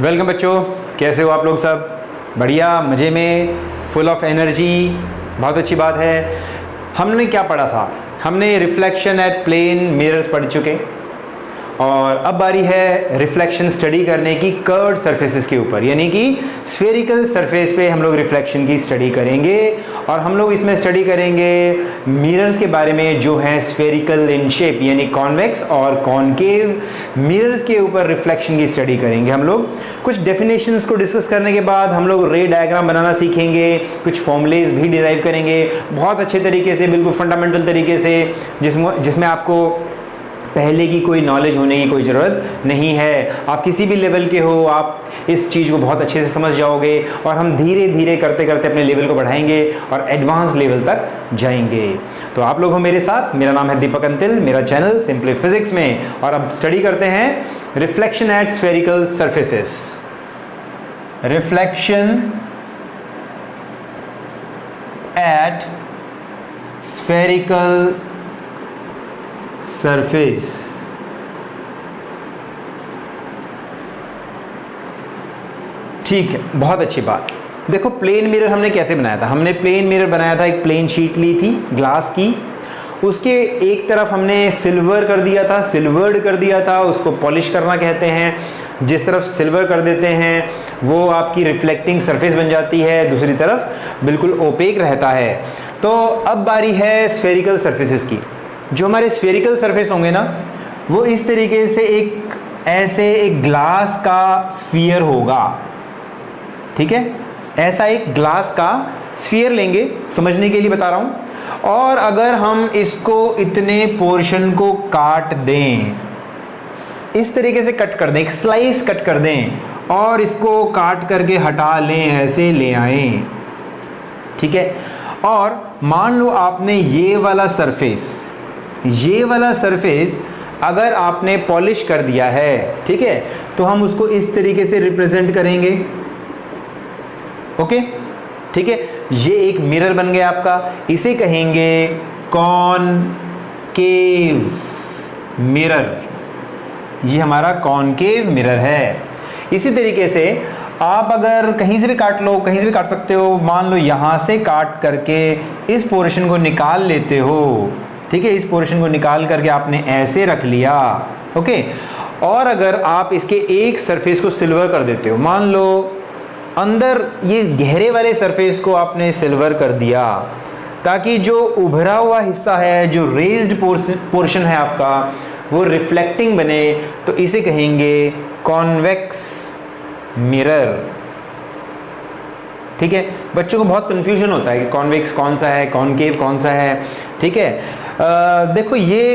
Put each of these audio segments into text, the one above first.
Welcome बच्चों, कैसे हो आप लोग? सब बढ़िया, मज़े में, फुल ऑफ एनर्जी। बहुत अच्छी बात है। हमने क्या पढ़ा था? हमने रिफ्लेक्शन एट प्लेन मिरर्स पढ़ चुके और अब बारी है रिफ्लेक्शन स्टडी करने की कर्व्ड सरफेसेस के ऊपर, यानी कि स्फेरिकल सरफेस पे हम लोग रिफ्लेक्शन की स्टडी करेंगे। और हम लोग इसमें स्टडी करेंगे मिरर्स के बारे में जो हैं स्फेरिकल इन शेप, यानी कॉन्वेक्स और कॉनकेव मिरर्स के ऊपर रिफ्लेक्शन की स्टडी करेंगे। हम लोग कुछ डेफिनेशंस को डिस्कस करने के बाद हम लोग रे डायग्राम बनाना सीखेंगे, कुछ फॉर्मूलेज भी डिराइव करेंगे बहुत अच्छे तरीके से, बिल्कुल फंडामेंटल तरीके से, जिसमें आपको पहले की कोई नॉलेज होने की कोई ज़रूरत नहीं है। आप किसी भी लेवल के हो, आप इस चीज़ को बहुत अच्छे से समझ जाओगे और हम धीरे धीरे करते करते अपने लेवल को बढ़ाएंगे और एडवांस लेवल तक जाएंगे। तो आप लोग हो मेरे साथ। मेरा नाम है दीपक अंतिल, मेरा चैनल सिंपली फिजिक्स में, और अब स्टडी करते हैं reflection eight spherical surfaces. Reflection eight spherical surface. ठीक है, बहुत अच्छी बात। देखो, प्लेन मिरर हमने कैसे बनाया था? हमने प्लेन मिरर बनाया था, एक प्लेन शीट ली थी ग्लास की, उसके एक तरफ हमने सिल्वर्ड कर दिया था, उसको पॉलिश करना कहते हैं। जिस तरफ सिल्वर कर देते हैं वो आपकी रिफ्लेक्टिंग सरफेस बन जाती है, दूसरी तरफ बिल्कुल ओपेक रहता है। तो अब बारी है स्फेरिकल सरफेसेस की। जो हमारे स्फेरिकल सरफेस होंगे ना, वो इस तरीके से एक ग्लास का स्फीयर होगा। ठीक है, ऐसा एक ग्लास का स्फीयर लेंगे, समझने के लिए बता रहा हूं। और अगर हम इसको इतने पोर्शन को काट दें, इस तरीके से कट कर दें, एक स्लाइस कट कर दें और इसको काट करके हटा लें, ऐसे ले आएं। ठीक है, और मान लो आपने ये वाला सरफेस अगर आपने पॉलिश कर दिया है, ठीक है, तो हम उसको इस तरीके से रिप्रेजेंट करेंगे। ओके, ठीक है, ये एक मिरर बन गया आपका, इसे कहेंगे कॉनकेव मिरर। ये हमारा कॉनकेव मिरर है। इसी तरीके से आप अगर कहीं से भी काट लो, कहीं से भी काट सकते हो। मान लो यहां से काट करके इस पोर्शन को निकाल लेते हो, ठीक है, इस पोर्शन को निकाल करके आपने ऐसे रख लिया। ओके, और अगर आप इसके एक सरफेस को सिल्वर कर देते हो, मान लो अंदर ये गहरे वाले सरफेस को आपने सिल्वर कर दिया, ताकि जो उभरा हुआ हिस्सा है, जो रेज्ड पोर्शन है आपका, वो रिफ्लेक्टिंग बने, तो इसे कहेंगे कॉन्वेक्स मिरर। ठीक है, बच्चों को बहुत कंफ्यूजन होता है कि कॉन्वेक्स कौन सा है, कॉनकेव कौन सा है। ठीक है, देखो ये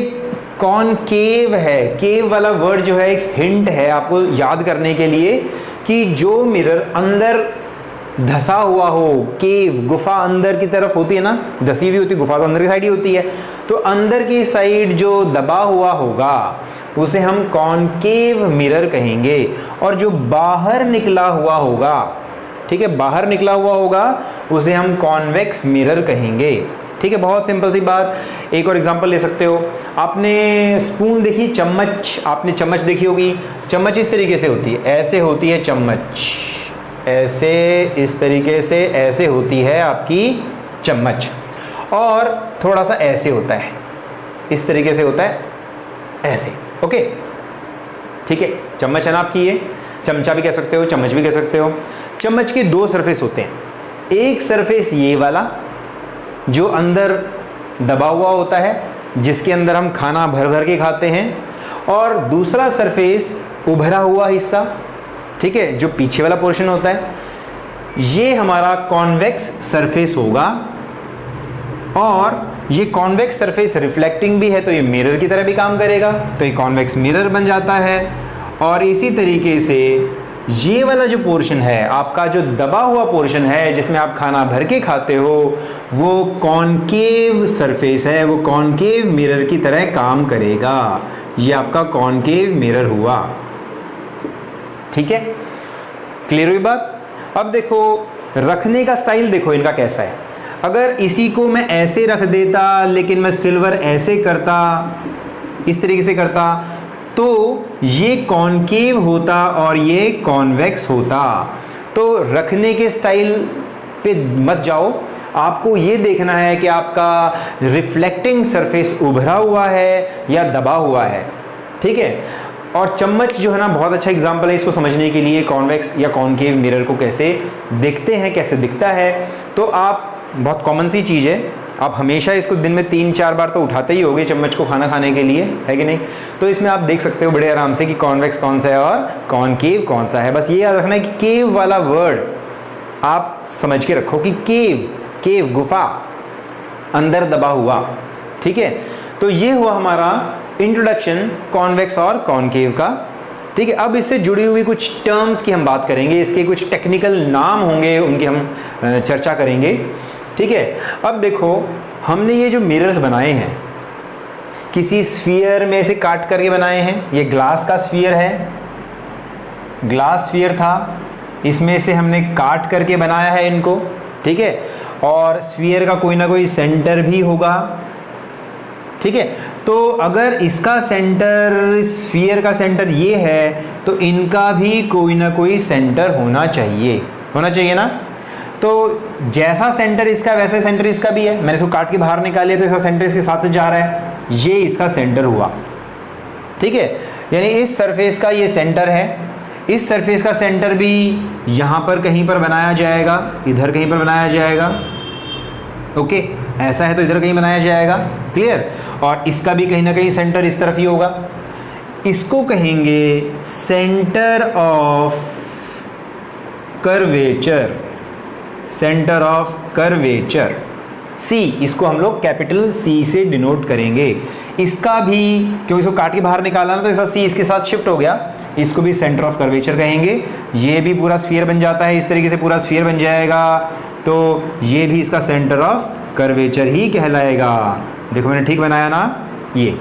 कॉनकेव है। केव वाला वर्ड जो है एक हिंट है आपको याद करने के लिए कि जो मिरर अंदर धसा हुआ हो, केव गुफा अंदर की तरफ होती है ना, धसी हुई होती है, गुफा तो अंदर की साइड ही होती है, तो अंदर की साइड जो दबा हुआ होगा उसे हम कॉनकेव मिरर कहेंगे। और जो बाहर निकला हुआ होगा, ठीक है, बाहर निकला हुआ होगा, उसे हम कॉन्वेक्स मिरर कहेंगे। ठीक है, बहुत सिंपल सी बात। एक और एग्जांपल ले सकते हो। आपने स्पून देखी, चम्मच, आपने चम्मच देखी होगी। चम्मच इस तरीके से होती है, ऐसे होती है चम्मच, ऐसे, इस तरीके से ऐसे होती है आपकी चम्मच। और थोड़ा सा ऐसे होता है, इस तरीके से होता है, ऐसे। ओके, ठीक है, चम्मच है ना आपकी, ये चमचा भी कह सकते हो, चम्मच भी कह सकते हो। चम्मच के दो सरफेस होते हैं। एक सरफेस ये वाला जो अंदर दबा हुआ होता है, जिसके अंदर हम खाना भर भर के खाते हैं, और दूसरा सरफेस उभरा हुआ हिस्सा, ठीक है, जो पीछे वाला पोर्शन होता है, ये हमारा कॉन्वेक्स सरफेस होगा। और ये कॉन्वेक्स सरफेस रिफ्लेक्टिंग भी है, तो ये मिरर की तरह भी काम करेगा, तो ये कॉन्वेक्स मिरर बन जाता है। और इसी तरीके से ये वाला जो पोर्शन है आपका, जो दबा हुआ पोर्शन है जिसमें आप खाना भर के खाते हो, वो कॉनकेव सरफेस है, वो कॉनकेव मिरर की तरह काम करेगा। ये आपका कॉनकेव मिरर हुआ। ठीक है, क्लियर हुई बात? अब देखो रखने का स्टाइल, देखो इनका कैसा है। अगर इसी को मैं ऐसे रख देता, लेकिन मैं सिल्वर ऐसे करता, इस तरीके से करता, तो ये कॉनकेव होता और ये कॉन्वेक्स होता। तो रखने के स्टाइल पे मत जाओ, आपको ये देखना है कि आपका रिफ्लेक्टिंग सरफेस उभरा हुआ है या दबा हुआ है, ठीक है। और चम्मच जो है ना बहुत अच्छा एग्जांपल है इसको समझने के लिए, कॉन्वेक्स या कॉनकेव मिरर को कैसे देखते हैं, कैसे दिखता है। तो आप बहुत कॉमन सी चीज़ है, आप हमेशा इसको दिन में 3-4 बार तो उठाते ही होगे चम्मच को खाना खाने के लिए, है कि नहीं। तो इसमें आप देख सकते हो बड़े आराम से कि कॉन्वेक्स कौन सा है और कॉनकेव कौन सा है। बस ये याद रखना है कि केव वाला वर्ड आप समझ के रखो कि केव गुफा, अंदर दबा हुआ, ठीक है। तो ये हुआ हमारा इंट्रोडक्शन कॉन्वेक्स और कॉनकेव का, ठीक है। अब इससे जुड़ी हुई कुछ टर्म्स की हम बात करेंगे, इसके कुछ टेक्निकल नाम होंगे उनकी हम चर्चा करेंगे, ठीक है। अब देखो हमने ये जो मिरर्स बनाए हैं किसी स्फीयर में से काट करके बनाए हैं। ये ग्लास का स्फीयर है, ग्लास स्फीयर था, इसमें से हमने काट करके बनाया है इनको, ठीक है। और स्फीयर का कोई ना कोई सेंटर भी होगा, ठीक है। तो अगर इसका सेंटर, स्फीयर का सेंटर ये है, तो इनका भी कोई ना कोई सेंटर होना चाहिए ना। तो जैसा सेंटर इसका वैसा सेंटर इसका भी है। मैंने इसको काट के बाहर निकालिए तो इसका सेंटर इसके साथ से जा रहा है, ये इसका सेंटर हुआ, ठीक है। यानी इस सरफेस का ये सेंटर है, इस सरफेस का सेंटर भी यहाँ पर कहीं पर बनाया जाएगा, इधर कहीं पर बनाया जाएगा, ओके। ऐसा है तो इधर कहीं बनाया जाएगा, क्लियर। और इसका भी कहीं ना कहीं सेंटर इस तरफ ही होगा। इसको कहेंगे centre of curvature, centre of curvature, C. इसको हम लोग कैपिटल सी से डिनोट करेंगे। इसका भी, क्योंकि इसको काट के बाहर निकाला ना तो इसका सी इसके साथ शिफ्ट हो गया, इसको भी सेंटर ऑफ कर्वेचर कहेंगे। ये भी पूरा स्फीयर बन जाता है, इस तरीके से पूरा स्फीयर बन जाएगा, तो ये भी इसका सेंटर ऑफ कर्वेचर ही कहलाएगा। देखो मैंने ठीक बनाया ना, ये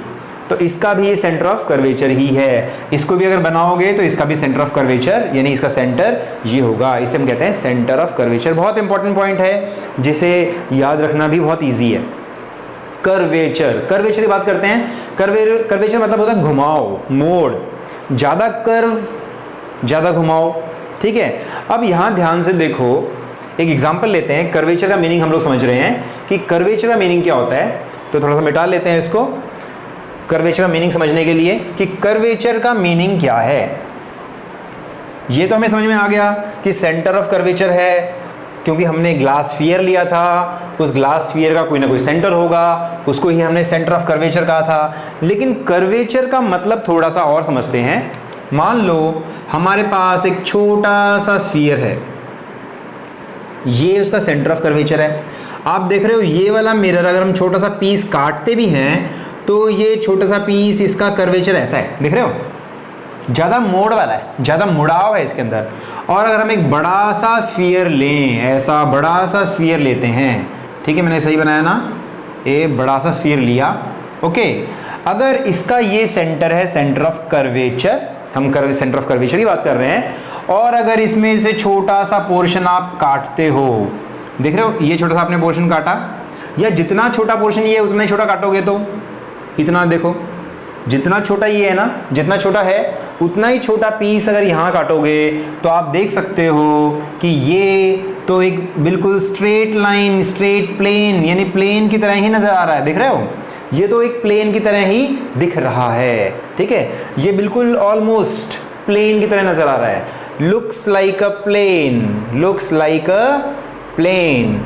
तो इसका भी ये सेंटर ऑफ कर्वेचर ही है। इसको भी अगर बनाओगे तो इसका भी सेंटर ऑफ कर्वेचर, यानी इसका सेंटर ये होगा, इसे हम कहते हैं सेंटर ऑफ कर्वेचर। बहुत इंपॉर्टेंट पॉइंट है जिसे याद रखना भी बहुत ईजी है। कर्वेचर, कर्वेचर की बात करते हैं। कर्वेचर मतलब होता है घुमाव, मोड़, ज्यादा कर्व, ज्यादा घुमाव, ठीक है। अब यहां ध्यान से देखो, एक एग्जांपल लेते हैं। कर्वेचर का मीनिंग हम लोग समझ रहे हैं कि कर्वेचर का मीनिंग क्या होता है, तो थोड़ा सा मिटा लेते हैं इसको कर्वेचर का मीनिंग समझने के लिए कि कर्वेचर का मीनिंग क्या है। ये तो हमें समझ में आ गया कि सेंटर ऑफ कर्वेचर है, क्योंकि हमने ग्लास स्फीयर लिया था, उस ग्लास स्फीयर का कोई ना कोई सेंटर होगा, उसको ही हमने सेंटर ऑफ कर्वेचर कहा था। लेकिन कर्वेचर का मतलब थोड़ा सा और समझते हैं। मान लो हमारे पास एक छोटा सा स्फीयर है, ये उसका सेंटर ऑफ कर्वेचर है। आप देख रहे हो ये वाला मिरर अगर हम छोटा सा पीस काटते भी हैं तो ये छोटा सा पीस इसका कर्वेचर ऐसा है, देख रहे हो, ज़्यादा मोड़ वाला है, ज़्यादा मुड़ाव है इसके अंदर। और अगर हम एक बड़ा सा स्फीयर लें, ऐसा बड़ा सा स्फीयर लेते हैं, ठीक है, मैंने सही बनाया ना, ये बड़ा सा स्फीयर लिया, ओके। अगर इसका ये सेंटर है सेंटर ऑफ कर्वेचर, हम सेंटर ऑफ कर्वेचर की बात कर रहे हैं, और अगर इसमें से छोटा सा पोर्शन आप काटते हो, देख रहे हो ये छोटा सा आपने पोर्शन काटा, या जितना छोटा पोर्शन ये उतना ही छोटा काटोगे तो इतना, देखो जितना छोटा ये है ना, जितना छोटा है उतना ही छोटा पीस अगर यहाँ काटोगे तो आप देख सकते हो कि ये तो एक बिल्कुल स्ट्रेट लाइन, स्ट्रेट प्लेन, यानी प्लेन की तरह ही नजर आ रहा है, देख रहे हो, ये तो एक प्लेन की तरह ही दिख रहा है, ठीक है, ये बिल्कुल ऑलमोस्ट प्लेन की तरह नजर आ रहा है। Looks like a plane, looks like a plane,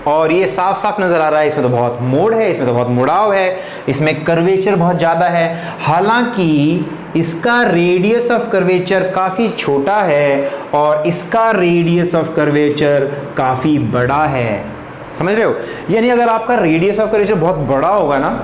और ये साफ साफ नजर आ रहा है, इसमें तो बहुत मोड़ है, इसमें तो बहुत मुड़ाव है, इसमें कर्वेचर बहुत ज्यादा है। हालांकि इसका रेडियस ऑफ कर्वेचर काफी छोटा है और इसका रेडियस ऑफ कर्वेचर काफी बड़ा है, समझ रहे हो। यानी अगर आपका रेडियस ऑफ कर्वेचर बहुत बड़ा होगा ना,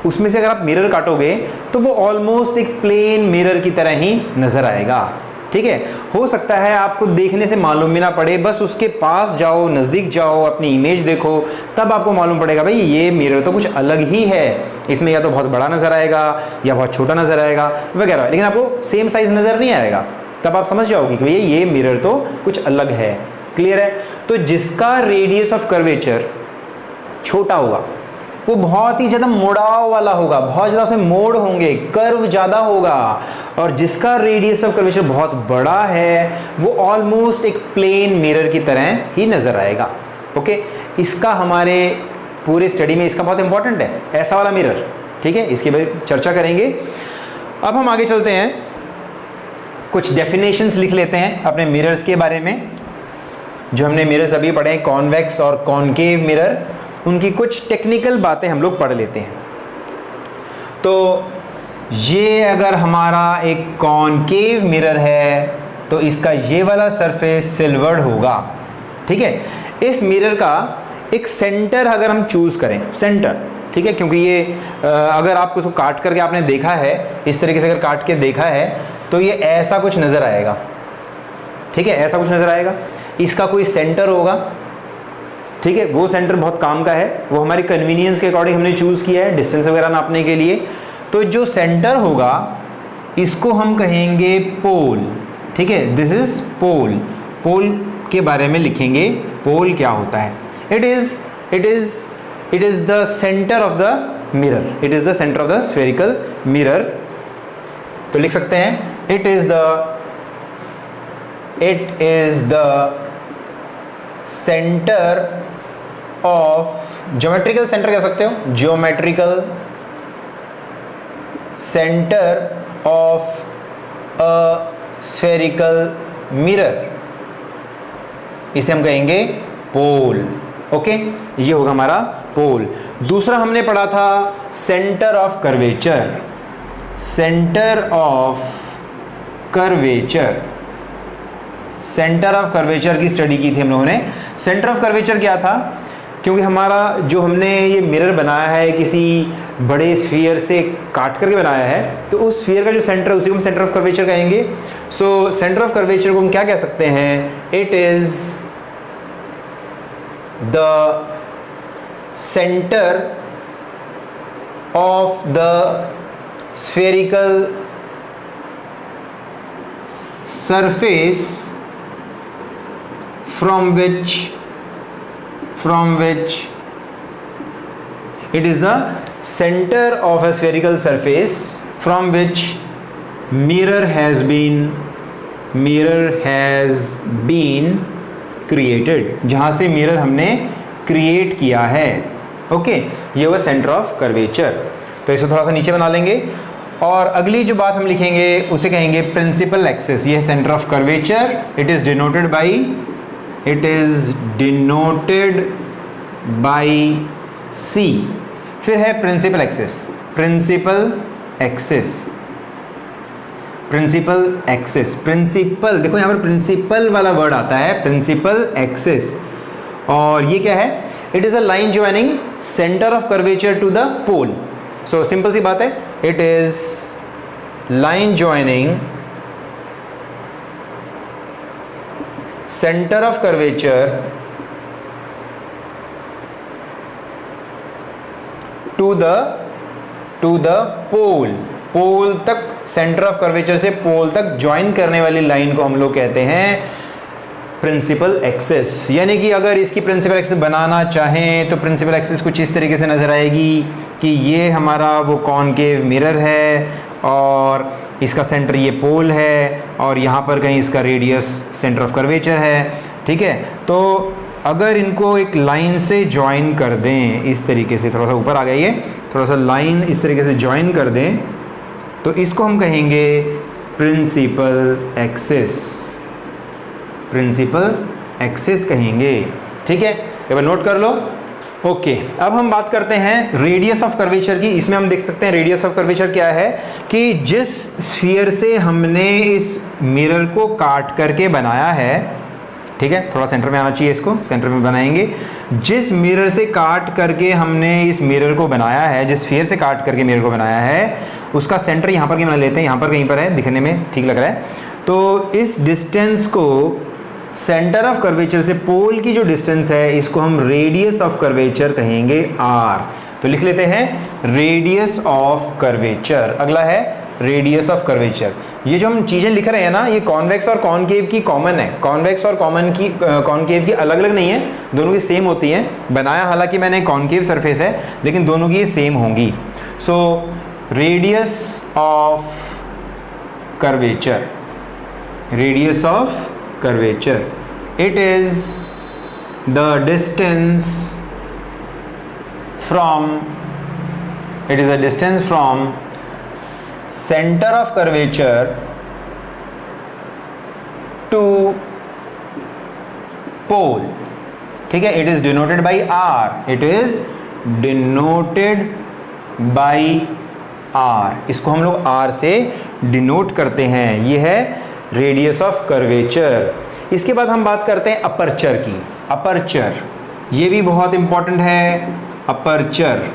उसमें से अगर आप मिरर काटोगे तो वो ऑलमोस्ट एक प्लेन मिरर की तरह ही नजर आएगा, ठीक है। हो सकता है आपको देखने से मालूम भी ना पड़े, बस उसके पास जाओ, नजदीक जाओ, अपनी इमेज देखो, तब आपको मालूम पड़ेगा भाई ये मिरर तो कुछ अलग ही है, इसमें या तो बहुत बड़ा नजर आएगा या बहुत छोटा नजर आएगा वगैरह, लेकिन आपको सेम साइज नजर नहीं आएगा, तब आप समझ जाओगे कि भैया ये मिरर तो कुछ अलग है, क्लियर है। तो जिसका रेडियस ऑफ कर्वेचर छोटा होगा वो बहुत ही ज़्यादा मुड़ाव वाला होगा, बहुत ज़्यादा उसमें मोड़ होंगे, कर्व ज़्यादा होगा। और जिसका रेडियस ऑफ कर्वेचर बहुत बड़ा है वो ऑलमोस्ट एक प्लेन मिरर की तरह ही नज़र आएगा। ओके, इसका हमारे पूरे स्टडी में इसका बहुत इंपॉर्टेंट है, ऐसा वाला मिरर। ठीक है, इसके बारे में चर्चा करेंगे। अब हम आगे चलते हैं, कुछ डेफिनेशंस लिख लेते हैं अपने मिरर्स के बारे में। जो हमने मिरर्स अभी पढ़े, कॉन्वेक्स और कॉनकेव मिरर, उनकी कुछ टेक्निकल बातें हम लोग पढ़ लेते हैं। तो ये अगर हमारा एक कॉनकेव मिरर है तो इसका ये वाला सरफेस सिल्वर्ड होगा। ठीक है, इस मिरर का एक सेंटर अगर हम चूज करें, सेंटर, ठीक है, क्योंकि ये अगर आपको इसको काट करके आपने देखा है, इस तरीके से अगर काट के देखा है तो ये ऐसा कुछ नज़र आएगा। ठीक है, ऐसा कुछ नज़र आएगा। इसका कोई सेंटर होगा। ठीक है, वो सेंटर बहुत काम का है, वो हमारी कन्वीनियंस के अकॉर्डिंग हमने चूज़ किया है डिस्टेंस वगैरह नापने के लिए। तो जो सेंटर होगा इसको हम कहेंगे पोल। ठीक है, दिस इज पोल। पोल के बारे में लिखेंगे, पोल क्या होता है। it is the center of the mirror, it is the center of the spherical mirror। तो लिख सकते हैं it is the center of, geometrical centre कह सकते हो, geometrical centre of a spherical mirror, इसे हम कहेंगे पोल। ओके, ये होगा हमारा पोल। दूसरा हमने पढ़ा था centre of curvature. Centre of curvature, centre of curvature की स्टडी की थी हम लोगों ने। सेंटर ऑफ कर्वेचर क्या था, क्योंकि हमारा जो हमने ये मिरर बनाया है किसी बड़े स्फीयर से काट करके बनाया है, तो उस स्फीयर का जो सेंटर है उसी को हम सेंटर ऑफ कर्वेचर कहेंगे। सो सेंटर ऑफ कर्वेचर को हम क्या कह सकते हैं, it is the center of the spherical surface from which it is the center of a spherical surface from which mirror has been created, जहां से mirror हमने क्रिएट किया है। ओके, ये हुआ सेंटर ऑफ कर्वेचर। तो इसको थोड़ा सा नीचे बना लेंगे और अगली जो बात हम लिखेंगे उसे कहेंगे प्रिंसिपल एक्सिस। ये है centre of curvature, it is denoted by C. फिर है प्रिंसिपल एक्सिस, प्रिंसिपल एक्सिस, देखो यहाँ पर प्रिंसिपल वाला वर्ड आता है, प्रिंसिपल एक्सिस। और ये क्या है, it is a line joining centre of curvature to the pole. So simple सी बात है, it is line joining centre of curvature to the pole. Pole तक, सेंटर ऑफ कर्वेचर से पोल तक ज्वाइन करने वाली लाइन को हम लोग कहते हैं प्रिंसिपल एक्सिस। यानी कि अगर इसकी प्रिंसिपल एक्सिस बनाना चाहें तो प्रिंसिपल एक्सिस कुछ इस तरीके से नजर आएगी कि ये हमारा वो कॉनकेव मिरर है और इसका सेंटर ये पोल है और यहाँ पर कहीं इसका रेडियस सेंटर ऑफ कर्वेचर है। ठीक है, तो अगर इनको एक लाइन से ज्वाइन कर दें इस तरीके से, थोड़ा सा ऊपर आ गया ये, थोड़ा सा लाइन इस तरीके से ज्वाइन कर दें तो इसको हम कहेंगे प्रिंसिपल एक्सिस कहेंगे। ठीक है, एक बार नोट कर लो। ओके, अब हम बात करते हैं रेडियस ऑफ कर्वेचर की। इसमें हम देख सकते हैं रेडियस ऑफ कर्वेचर क्या है कि जिस स्फीयर से हमने इस मिरर को काट करके बनाया है, ठीक है, थोड़ा सेंटर में आना चाहिए, इसको सेंटर में बनाएंगे। जिस मिरर से काट करके हमने इस मिरर को बनाया है, जिस स्फीयर से काट करके मिरर को बनाया है, उसका सेंटर यहाँ पर कहीं बना लेते हैं, यहाँ पर कहीं पर है, दिखने में ठीक लग रहा है। तो इस डिस्टेंस को सेंटर ऑफ कर्वेचर से पोल की जो डिस्टेंस है इसको हम रेडियस ऑफ कर्वेचर कहेंगे r। तो लिख लेते हैं रेडियस ऑफ कर्वेचर। अगला है रेडियस ऑफ कर्वेचर। ये जो हम चीज़ें लिख रहे हैं ना, ये कॉन्वेक्स और कॉनकेव की कॉमन है। कॉन्वेक्स और कॉनकेव की अलग अलग नहीं है, दोनों की सेम होती हैं। बनाया हालांकि मैंने कॉनकेव सरफेस है, लेकिन दोनों की सेम होंगी। So radius of curvature, radius of curvature, it is the distance from, it is a distance from center of curvature to pole, ठीक है। it is denoted by r, it is denoted by r, इसको हम लोग r से denote करते हैं। ये है रेडियस ऑफ कर्वेचर। इसके बाद हम बात करते हैं अपर्चर की। अपर्चर ये भी बहुत इंपॉर्टेंट है। अपर्चर,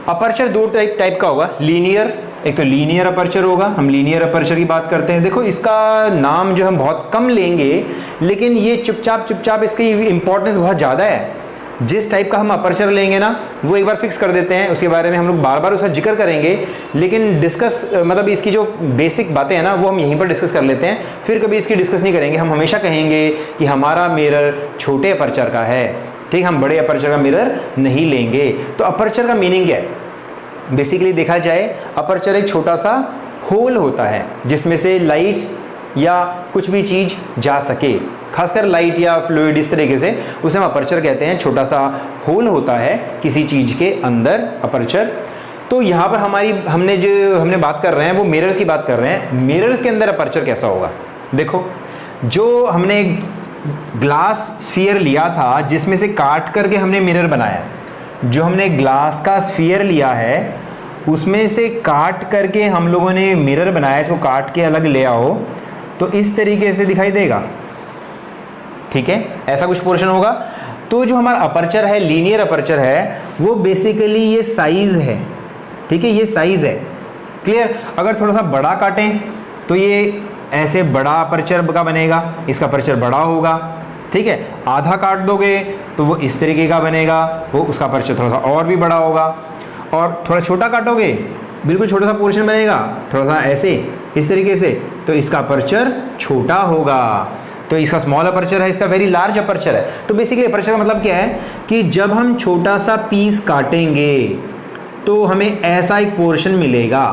अपर्चर दो टाइप का होगा, लीनियर, एक तो लीनियर अपर्चर होगा। हम लीनियर अपर्चर की बात करते हैं। देखो इसका नाम जो हम बहुत कम लेंगे, लेकिन ये चुपचाप इसकी इंपॉर्टेंस बहुत ज़्यादा है। जिस टाइप का हम अपर्चर लेंगे ना, वो एक बार फिक्स कर देते हैं, उसके बारे में हम लोग बार बार उसका जिक्र करेंगे, लेकिन डिस्कस मतलब इसकी जो बेसिक बातें हैं ना, वो हम यहीं पर डिस्कस कर लेते हैं, फिर कभी इसकी डिस्कस नहीं करेंगे। हम हमेशा कहेंगे कि हमारा मिरर छोटे अपर्चर का है, ठीक, हम बड़े अपर्चर का मिरर नहीं लेंगे। तो अपर्चर का मीनिंग क्या है? बेसिकली देखा जाए, अपर्चर एक छोटा सा होल होता है जिसमें से लाइट या कुछ भी चीज़ जा सके, खासकर लाइट या फ्लूइड, इस तरीके से उसे हम अपर्चर कहते हैं। छोटा सा होल होता है किसी चीज़ के अंदर, अपर्चर। तो यहाँ पर हमने बात कर रहे हैं वो मिरर्स की बात कर रहे हैं। मिरर्स के अंदर अपर्चर कैसा होगा? देखो, जो हमने ग्लास स्फीयर लिया था जिसमें से काट करके हमने मिरर बनाया, जो हमने ग्लास का स्फीयर लिया है उसमें से काट करके हम लोगों ने मिरर बनाया, इसको काट के अलग ले आओ तो इस तरीके से दिखाई देगा, ठीक है, ऐसा कुछ पोर्शन होगा। तो जो हमारा अपर्चर है, लीनियर अपर्चर है, वो बेसिकली ये साइज है, ठीक है, ये साइज है। क्लियर? अगर थोड़ा सा बड़ा काटें तो ये ऐसे बड़ा अपर्चर का बनेगा, इसका अपर्चर बड़ा होगा, ठीक है। आधा काट दोगे तो वो इस तरीके का बनेगा, वो उसका अपर्चर थोड़ा सा और भी बड़ा होगा। और थोड़ा छोटा काटोगे, बिल्कुल छोटा सा पोर्शन बनेगा, थोड़ा सा ऐसे इस तरीके से, तो इसका अपर्चर छोटा होगा। तो इसका स्मॉल अपर्चर है, इसका वेरी लार्ज अपर्चर है। तो बेसिकली अपर्चर का मतलब क्या है कि जब हम छोटा सा पीस काटेंगे तो हमें ऐसा एक पोर्शन मिलेगा।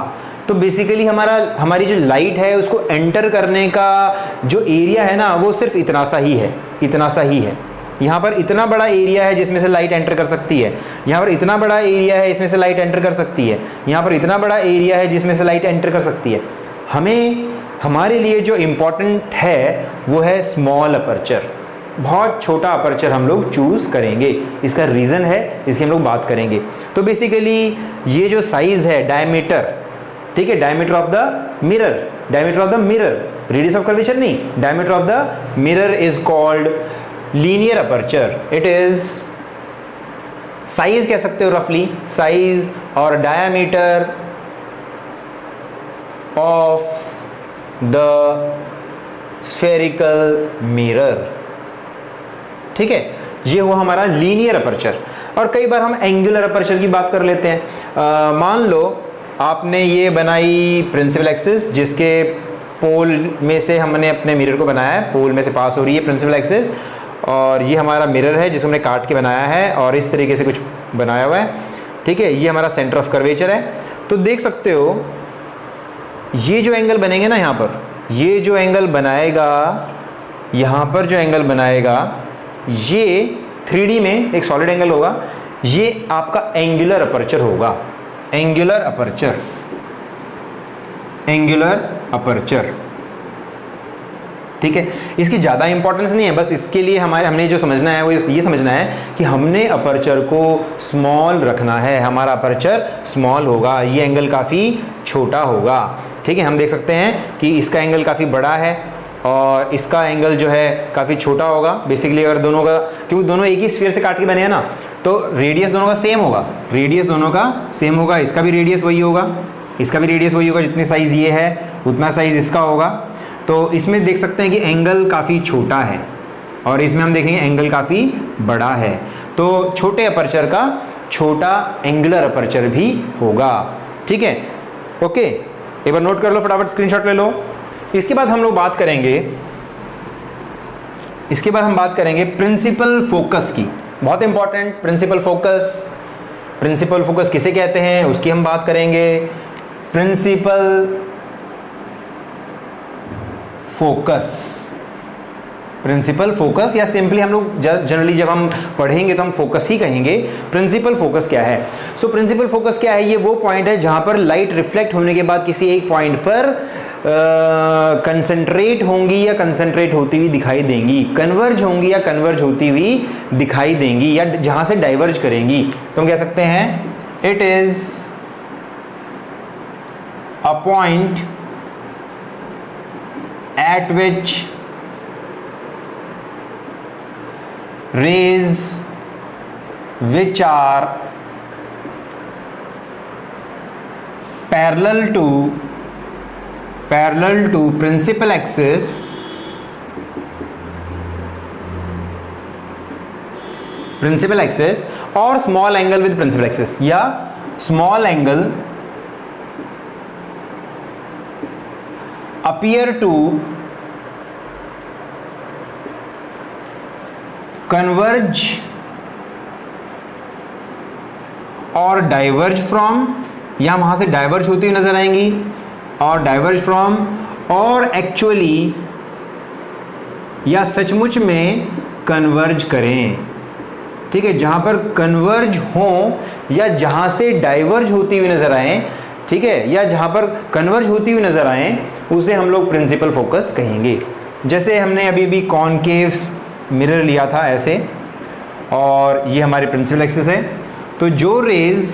तो बेसिकली हमारी जो लाइट है उसको एंटर करने का जो एरिया है ना, वो सिर्फ इतना सा ही है, इतना सा ही है। यहाँ पर इतना बड़ा एरिया है जिसमें से लाइट एंटर कर सकती है, यहाँ पर इतना बड़ा एरिया है इसमें से लाइट एंटर कर सकती है, यहाँ पर इतना बड़ा एरिया है जिसमें से लाइट एंटर कर सकती है। हमारे लिए जो इम्पोर्टेंट है वो है स्मॉल अपर्चर। बहुत छोटा अपर्चर हम लोग चूज करेंगे, इसका रीज़न है, इसकी हम लोग बात करेंगे। तो बेसिकली ये जो साइज है, डायमीटर, ठीक है, diameter of the mirror, diameter of the mirror, radius of curvature नहीं, diameter of the mirror is called linear aperture. It is, size कह सकते हो रफली, साइज और diameter of the spherical mirror, ठीक है। ये हुआ हमारा लीनियर अपर्चर। और कई बार हम एंगुलर अपर्चर की बात कर लेते हैं। मान लो आपने ये बनाई प्रिंसिपल एक्सिस, जिसके पोल में से हमने अपने मिरर को बनाया है, पोल में से पास हो रही है प्रिंसिपल एक्सिस, और ये हमारा मिरर है जिसको हमने काट के बनाया है और इस तरीके से कुछ बनाया हुआ है, ठीक है। ये हमारा सेंटर ऑफ कर्वेचर है। तो देख सकते हो ये जो एंगल बनेंगे ना, यहाँ पर ये जो एंगल बनाएगा, यहाँ पर जो एंगल बनाएगा, ये 3D में एक सॉलिड एंगल होगा, ये आपका एंगुलर अपर्चर होगा। एंगुलर अपर्चर, एंगुलर अपर्चर, ठीक है। इसकी ज़्यादा इंपॉर्टेंस नहीं है, बस इसके लिए हमने जो समझना है वो ये समझना है कि हमने अपर्चर को स्मॉल रखना है, हमारा अपर्चर स्मॉल होगा, ये एंगल काफ़ी छोटा होगा, ठीक है। हम देख सकते हैं कि इसका एंगल काफ़ी बड़ा है और इसका एंगल जो है काफ़ी छोटा होगा। बेसिकली अगर दोनों का, क्योंकि दोनों एक ही स्फीयर से काट के बने हैं ना, तो रेडियस दोनों का सेम होगा, रेडियस दोनों का सेम होगा। इसका भी रेडियस वही होगा, इसका भी रेडियस वही होगा, जितनी साइज़ ये है उतना साइज़ इसका होगा। तो इसमें देख सकते हैं कि एंगल काफ़ी छोटा है और इसमें हम देखेंगे एंगल काफ़ी बड़ा है। तो छोटे अपर्चर का छोटा एंगुलर अपर्चर भी होगा, ठीक है, ओके। एक बार नोट कर लो फटाफट, स्क्रीनशॉट ले लो। इसके बाद हम लोग बात करेंगे, इसके बाद हम बात करेंगे प्रिंसिपल फोकस की, बहुत important principal focus. Principal focus किसे कहते हैं उसकी हम बात करेंगे। प्रिंसिपल फोकस, प्रिंसिपल फोकस या सिंपली हम लोग जनरली जब हम पढ़ेंगे तो हम फोकस ही कहेंगे। प्रिंसिपल फोकस क्या है? सो प्रिंसिपल फोकस क्या है? ये वो पॉइंट है जहां पर लाइट रिफ्लेक्ट होने के बाद किसी एक पॉइंट पर कंसंट्रेट होंगी या कंसंट्रेट होती हुई दिखाई देंगी, कन्वर्ज होंगी या कन्वर्ज होती हुई दिखाई देंगी, या जहां से डाइवर्ज करेंगी। तो हम कह सकते हैं it is a point eight which rays which are parallel to principal axis or small angle with principal axis, या small angle appear to converge और डाइवर्ज फ्रॉम, या वहां से डाइवर्ज होती हुई नजर आएंगी, और डाइवर्ज फ्रॉम, और एक्चुअली या सचमुच में कन्वर्ज करें। ठीक है, जहां पर कन्वर्ज हो या जहां से डाइवर्ज होती हुई नजर आए, ठीक है, या जहां पर कन्वर्ज होती हुई नजर आए, उसे हम लोग प्रिंसिपल फोकस कहेंगे। जैसे हमने अभी भी कॉनकेव मिरर लिया था ऐसे, और ये हमारी प्रिंसिपल एक्सिस है। तो जो रेज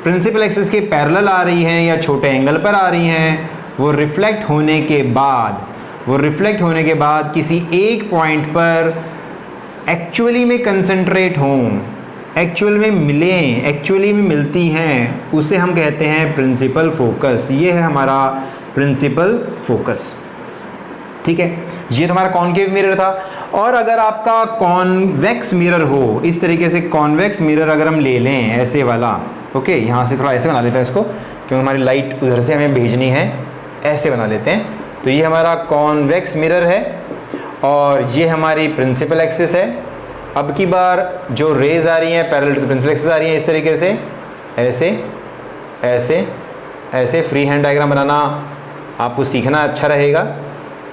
प्रिंसिपल एक्सिस के पैरेलल आ रही हैं या छोटे एंगल पर आ रही हैं, वो रिफ्लेक्ट होने के बाद किसी एक पॉइंट पर एक्चुअली में कंसंट्रेट हों, एक्चुअल में मिलें, एक्चुअली में मिलती हैं, उसे हम कहते हैं प्रिंसिपल फोकस। ये है हमारा प्रिंसिपल फोकस। ठीक है, ये तुम्हारा कॉनकेव मिरर था। और अगर आपका कॉन्वेक्स मिरर हो, इस तरीके से कॉन्वेक्स मिरर अगर हम ले लें ऐसे वाला, ओके, यहाँ से थोड़ा ऐसे बना लेते हैं इसको, क्योंकि हमारी लाइट उधर से हमें भेजनी है, ऐसे बना लेते हैं। तो ये हमारा कॉन्वेक्स मिरर है और ये हमारी प्रिंसिपल एक्सिस है। अब की बार जो रेज आ रही हैं पैरेलल टू प्रिंसिपल एक्सिस आ रही हैं इस तरीके से, ऐसे ऐसे ऐसे। फ्री हैंड डायग्राम बनाना आपको सीखना अच्छा रहेगा,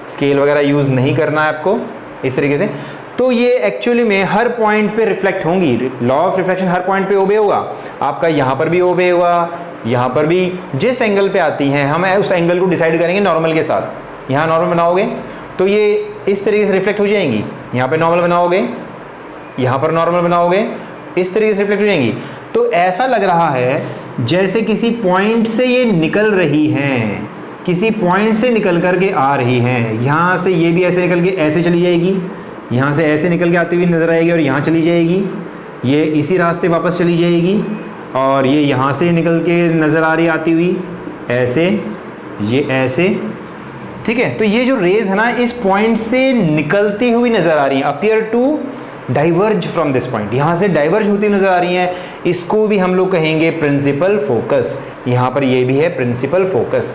स्केल वगैरह यूज़ नहीं करना है आपको, इस तरीके से। तो ये एक्चुअली में हर पॉइंट पे रिफ्लेक्ट होंगी, law of reflection her point पे ओबे होगा। आपका यहाँ पर भी ओबे होगा, यहाँ पर भी। जिस एंगल पे आती हैं हम उस एंगल को डिसाइड करेंगे नॉर्मल के साथ। यहाँ नॉर्मल बनाओगे तो ये इस तरीके से रिफ्लेक्ट हो जाएंगी, यहाँ पे नॉर्मल बनाओगे, यहाँ पर नॉर्मल बनाओगे, इस तरीके से रिफ्लेक्ट हो जाएंगी। तो ऐसा लग रहा है जैसे किसी पॉइंट से ये निकल रही हैं, किसी पॉइंट से निकल करके आ रही हैं। यहाँ से ये भी ऐसे निकल के ऐसे चली जाएगी, यहाँ से ऐसे निकल के आती हुई नजर आएगी और यहाँ चली जाएगी, ये इसी रास्ते वापस चली जाएगी, और ये यहाँ से निकल के नजर आ रही आती हुई ऐसे, ये ऐसे। ठीक है, तो ये जो रेज है ना इस पॉइंट से निकलती हुई नजर आ रही है, appear to diverge from this point, यहाँ से डाइवर्ज होती नजर आ रही हैं। इसको भी हम लोग कहेंगे प्रिंसिपल फोकस। यहाँ पर ये भी है प्रिंसिपल फोकस,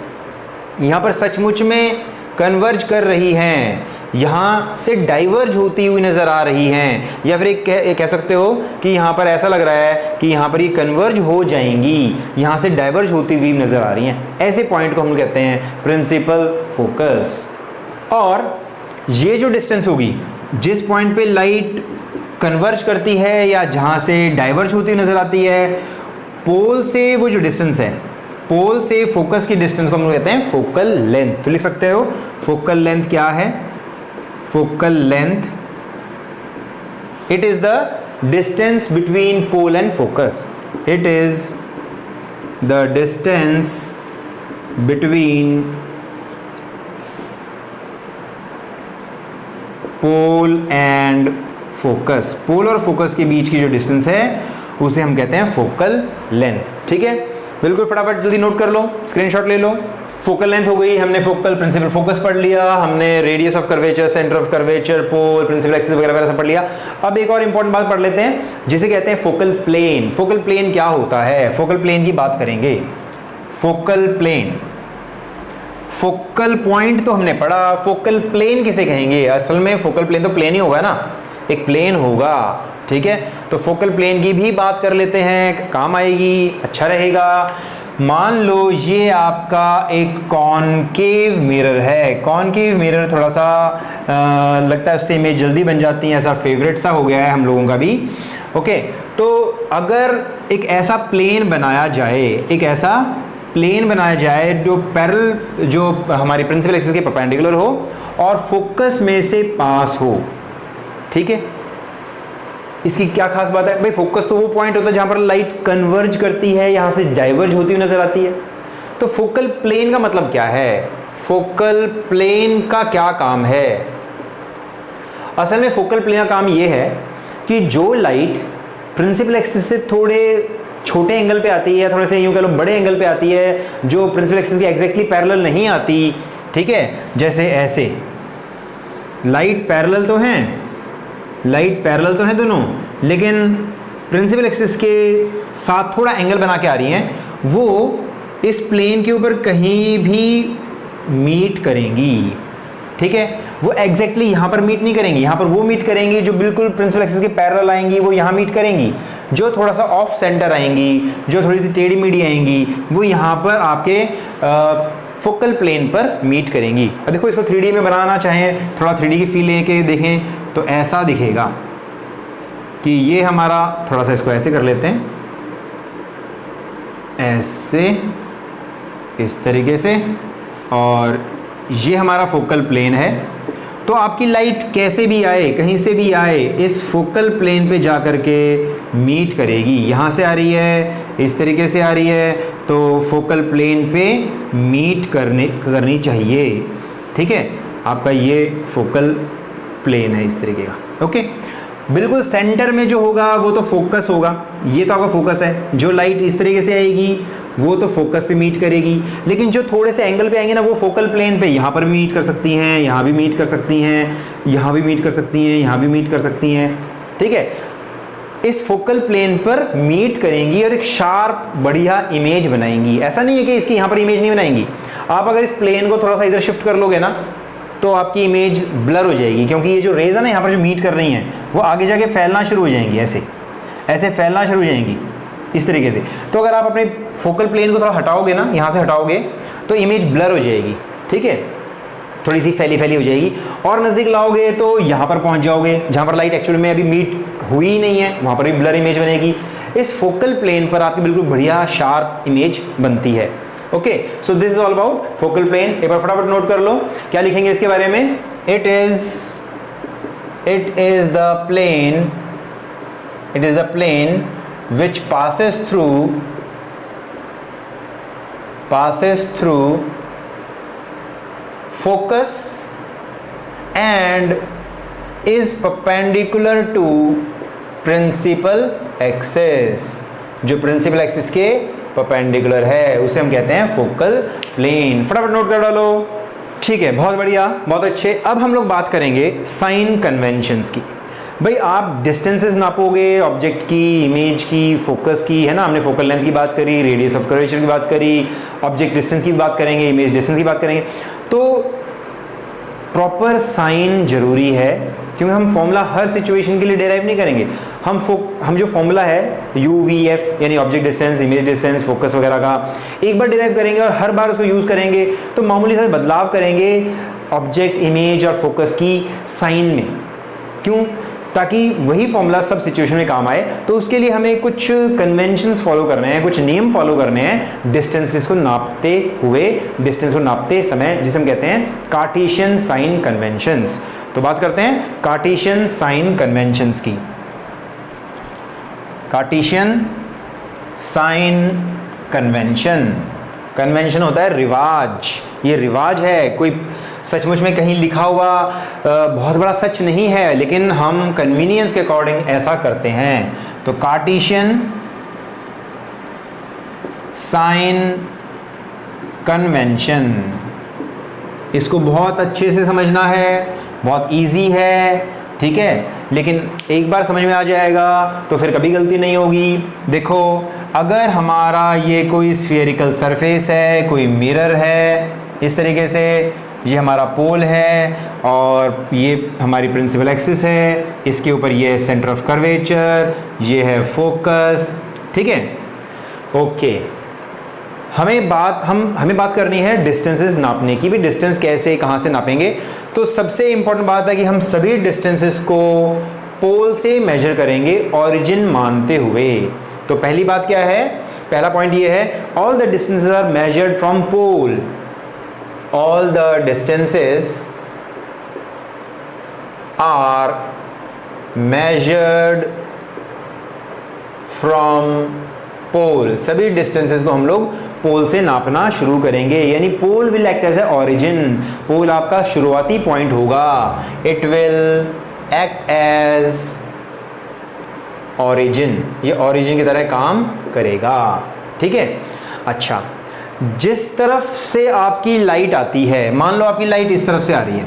यहाँ पर सचमुच में कन्वर्ज कर रही हैं, यहाँ से डाइवर्ज होती हुई नजर आ रही हैं, या फिर एक कह सकते हो कि यहाँ पर ऐसा लग रहा है कि यहाँ पर ये कन्वर्ज हो जाएंगी, यहाँ से डाइवर्ज होती हुई नजर आ रही हैं। ऐसे पॉइंट को हम कहते हैं प्रिंसिपल फोकस। और ये जो डिस्टेंस होगी जिस पॉइंट पे लाइट कन्वर्ज करती है या जहाँ से डाइवर्ज होती हुई नजर आती है, पोल से वो जो डिस्टेंस है, पोल से फोकस की डिस्टेंस को हम लोग कहते हैं फोकल लेंथ। तो लिख सकते हो फोकल लेंथ क्या है? Focal length, it is the distance between pole and focus. It is the distance between pole and focus. Pole और फोकस के बीच की जो डिस्टेंस है उसे हम कहते हैं फोकल लेंथ। ठीक है, बिल्कुल फटाफट जल्दी नोट कर लो, स्क्रीनशॉट ले लो। फोकल लेंथ हो गई, हमने फोकल प्रिंसिपल फोकस पढ़ लिया, हमने radius of curvature, centre of curvature, pole, principal axis वगैरह वगैरह सब पढ़ लिया। अब एक और इंपॉर्टेंट बात पढ़ लेते हैं जिसे कहते हैं फोकल प्लेन। फोकल प्लेन क्या होता है? फोकल प्लेन की बात करेंगे। फोकल प्लेन, फोकल पॉइंट तो हमने पढ़ा, फोकल प्लेन किसे कहेंगे? असल में फोकल प्लेन तो प्लेन ही होगा ना, एक प्लेन होगा, ठीक है। तो फोकल प्लेन की भी बात कर लेते हैं, काम आएगी, अच्छा रहेगा। मान लो ये आपका एक कॉनकेव मिरर है। कॉनकेव मिरर थोड़ा सा लगता है उससे इमेज जल्दी बन जाती है, ऐसा फेवरेट सा हो गया है हम लोगों का भी। ओके, तो अगर एक ऐसा प्लेन बनाया जाए, एक ऐसा प्लेन बनाया जाए जो पैरेलल, जो हमारी प्रिंसिपल एक्सिस के परपेंडिकुलर हो और फोकस में से पास हो, ठीक है। इसकी क्या खास बात है भाई? फोकस तो वो पॉइंट होता है जहां पर लाइट कन्वर्ज करती है, यहां से डाइवर्ज होती हुई नजर आती है। तो फोकल प्लेन का मतलब क्या है? फोकल प्लेन का क्या काम है? असल में फोकल प्लेन का काम ये है कि जो लाइट प्रिंसिपल एक्सिस से थोड़े छोटे एंगल पे आती है, थोड़े से यूं कह लो बड़े एंगल पे आती है, जो प्रिंसिपल एक्सिस के एग्जैक्टली पैरेलल नहीं आती, ठीक है, जैसे ऐसे लाइट पैरेलल तो हैं, लाइट पैरेलल तो है दोनों, लेकिन प्रिंसिपल एक्सिस के साथ थोड़ा एंगल बना के आ रही हैं, वो इस प्लेन के ऊपर कहीं भी मीट करेंगी, ठीक है। वो एग्जैक्टली यहाँ पर मीट नहीं करेंगी, यहाँ पर वो मीट करेंगी जो बिल्कुल प्रिंसिपल एक्सिस के पैरेलल आएंगी, वो यहाँ मीट करेंगी। जो थोड़ा सा ऑफ सेंटर आएंगी, जो थोड़ी सी टेढ़ी मेढ़ी आएंगी, वो यहाँ पर आपके फोकल प्लेन पर मीट करेंगी। अब देखो, इसको 3D में बनाना चाहें, थोड़ा 3D की फील लेके देखें तो ऐसा दिखेगा कि ये हमारा, थोड़ा सा इसको ऐसे कर लेते हैं, ऐसे, इस तरीके से, और ये हमारा फोकल प्लेन है। तो आपकी लाइट कैसे भी आए, कहीं से भी आए, इस फोकल प्लेन पे जा कर के मीट करेगी। यहाँ से आ रही है, इस तरीके से आ रही है, तो फोकल प्लेन पे मीट करनी चाहिए, ठीक है। आपका ये फोकल प्लेन है इस तरीके का। ओके, बिल्कुल सेंटर में जो होगा वो तो फोकस होगा, ये तो आपका फोकस है। जो लाइट इस तरीके से आएगी वो तो फोकस पे मीट करेगी, लेकिन जो थोड़े से एंगल पे आएंगे ना, वो फोकल प्लेन पे यहाँ पर भी मीट कर सकती हैं, यहाँ भी मीट कर सकती हैं, यहाँ भी मीट कर सकती हैं, यहाँ भी मीट कर सकती हैं, ठीक है। इस फोकल प्लेन पर मीट करेंगी और एक शार्प बढ़िया इमेज बनाएंगी। ऐसा नहीं है कि इसकी यहाँ पर इमेज नहीं बनाएंगी। आप अगर इस प्लेन को थोड़ा सा इधर शिफ्ट कर लोगे ना, तो आपकी इमेज ब्लर हो जाएगी, क्योंकि ये जो रेज है ना यहाँ पर जो मीट कर रही हैं, वो आगे जाके फैलना शुरू हो जाएंगी, ऐसे ऐसे फैलना शुरू हो जाएंगी इस तरीके से। तो अगर आप अपने फोकल प्लेन को थोड़ा हटाओगे ना, यहाँ से हटाओगे, तो इमेज ब्लर हो जाएगी, ठीक है, थोड़ी सी फैली फैली हो जाएगी। और नज़दीक लाओगे तो यहाँ पर पहुँच जाओगे, जहाँ पर लाइट एक्चुअली में अभी मीट हुई ही नहीं है, वहाँ पर भी ब्लर इमेज बनेगी। इस फोकल प्लेन पर आपकी बिल्कुल बढ़िया शार्प इमेज बनती है। Okay, so this is all about focal plane. एक बार फटाफट नोट कर लो, क्या लिखेंगे इसके बारे में? It is the plane which passes through focus and is perpendicular to principal axis। जो प्रिंसिपल एक्सिस के परपेंडिकुलर है उसे हम कहते हैं फोकल प्लेन। फटाफट नोट कर डालो। ठीक है, बहुत बढ़िया, बहुत अच्छे। अब हम लोग बात करेंगे साइन कन्वेंशंस की। भाई आप डिस्टेंसेस नापोगे ऑब्जेक्ट की, इमेज की, फोकस की, है ना। हमने फोकल लेंथ की बात करी, रेडियस ऑफ कर्वेचर की बात करी, ऑब्जेक्ट डिस्टेंस की बात करेंगे, इमेज डिस्टेंस की बात करेंगे। तो प्रॉपर साइन जरूरी है, क्योंकि हम फॉर्मूला हर सिचुएशन के लिए डेराइव नहीं करेंगे। हम जो फॉर्मूला है UVF यानी object distance, image distance, focus वगैरह का, एक बार डेराइव करेंगे और हर बार उसको यूज करेंगे, तो मामूली सा बदलाव करेंगे ऑब्जेक्ट, इमेज और फोकस की साइन में। क्यों? ताकि वही फॉर्मूला सब सिचुएशन में काम आए। तो उसके लिए हमें कुछ कन्वेंशंस फॉलो करने हैं, कुछ नियम फॉलो करने हैं डिस्टेंसेस को नापते हुए, डिस्टेंस को नापते समय, जिसे हम कहते हैं कार्टेशियन साइन कन्वेंशंस। तो बात करते हैं कार्टेशियन साइन कन्वेंशंस की। कार्टेशियन साइन कन्वेंशन, कन्वेंशन होता है रिवाज। ये रिवाज है, कोई सचमुच में कहीं लिखा हुआ बहुत बड़ा सच नहीं है, लेकिन हम कन्वीनियंस के अकॉर्डिंग ऐसा करते हैं। तो कार्टेशियन साइन कन्वेंशन, इसको बहुत अच्छे से समझना है, बहुत इजी है, ठीक है। लेकिन एक बार समझ में आ जाएगा तो फिर कभी गलती नहीं होगी। देखो, अगर हमारा ये कोई स्फीयरिकल सरफेस है, कोई मिरर है, इस तरीके से ये हमारा पोल है और ये हमारी प्रिंसिपल एक्सिस है, इसके ऊपर ये सेंटर ऑफ कर्वेचर, ये है फोकस। ठीक है, ओके। हमें बात करनी है डिस्टेंसेस नापने की भी। डिस्टेंस कैसे कहाँ से नापेंगे? तो सबसे इंपॉर्टेंट बात है कि हम सभी डिस्टेंसेस को पोल से मेजर करेंगे ओरिजिन मानते हुए। तो पहली बात क्या है? पहला पॉइंट ये है, all the distances are measured from pole. All the distances are measured from pole. सभी डिस्टेंसेस को हम लोग पोल से नापना शुरू करेंगे, यानी pole will act as a origin. Pole आपका शुरुआती पॉइंट होगा। It will act as origin, ये ऑरिजिन की तरह काम करेगा। ठीक है, अच्छा, जिस तरफ से आपकी लाइट आती है, मान लो आपकी लाइट इस तरफ से आ रही है,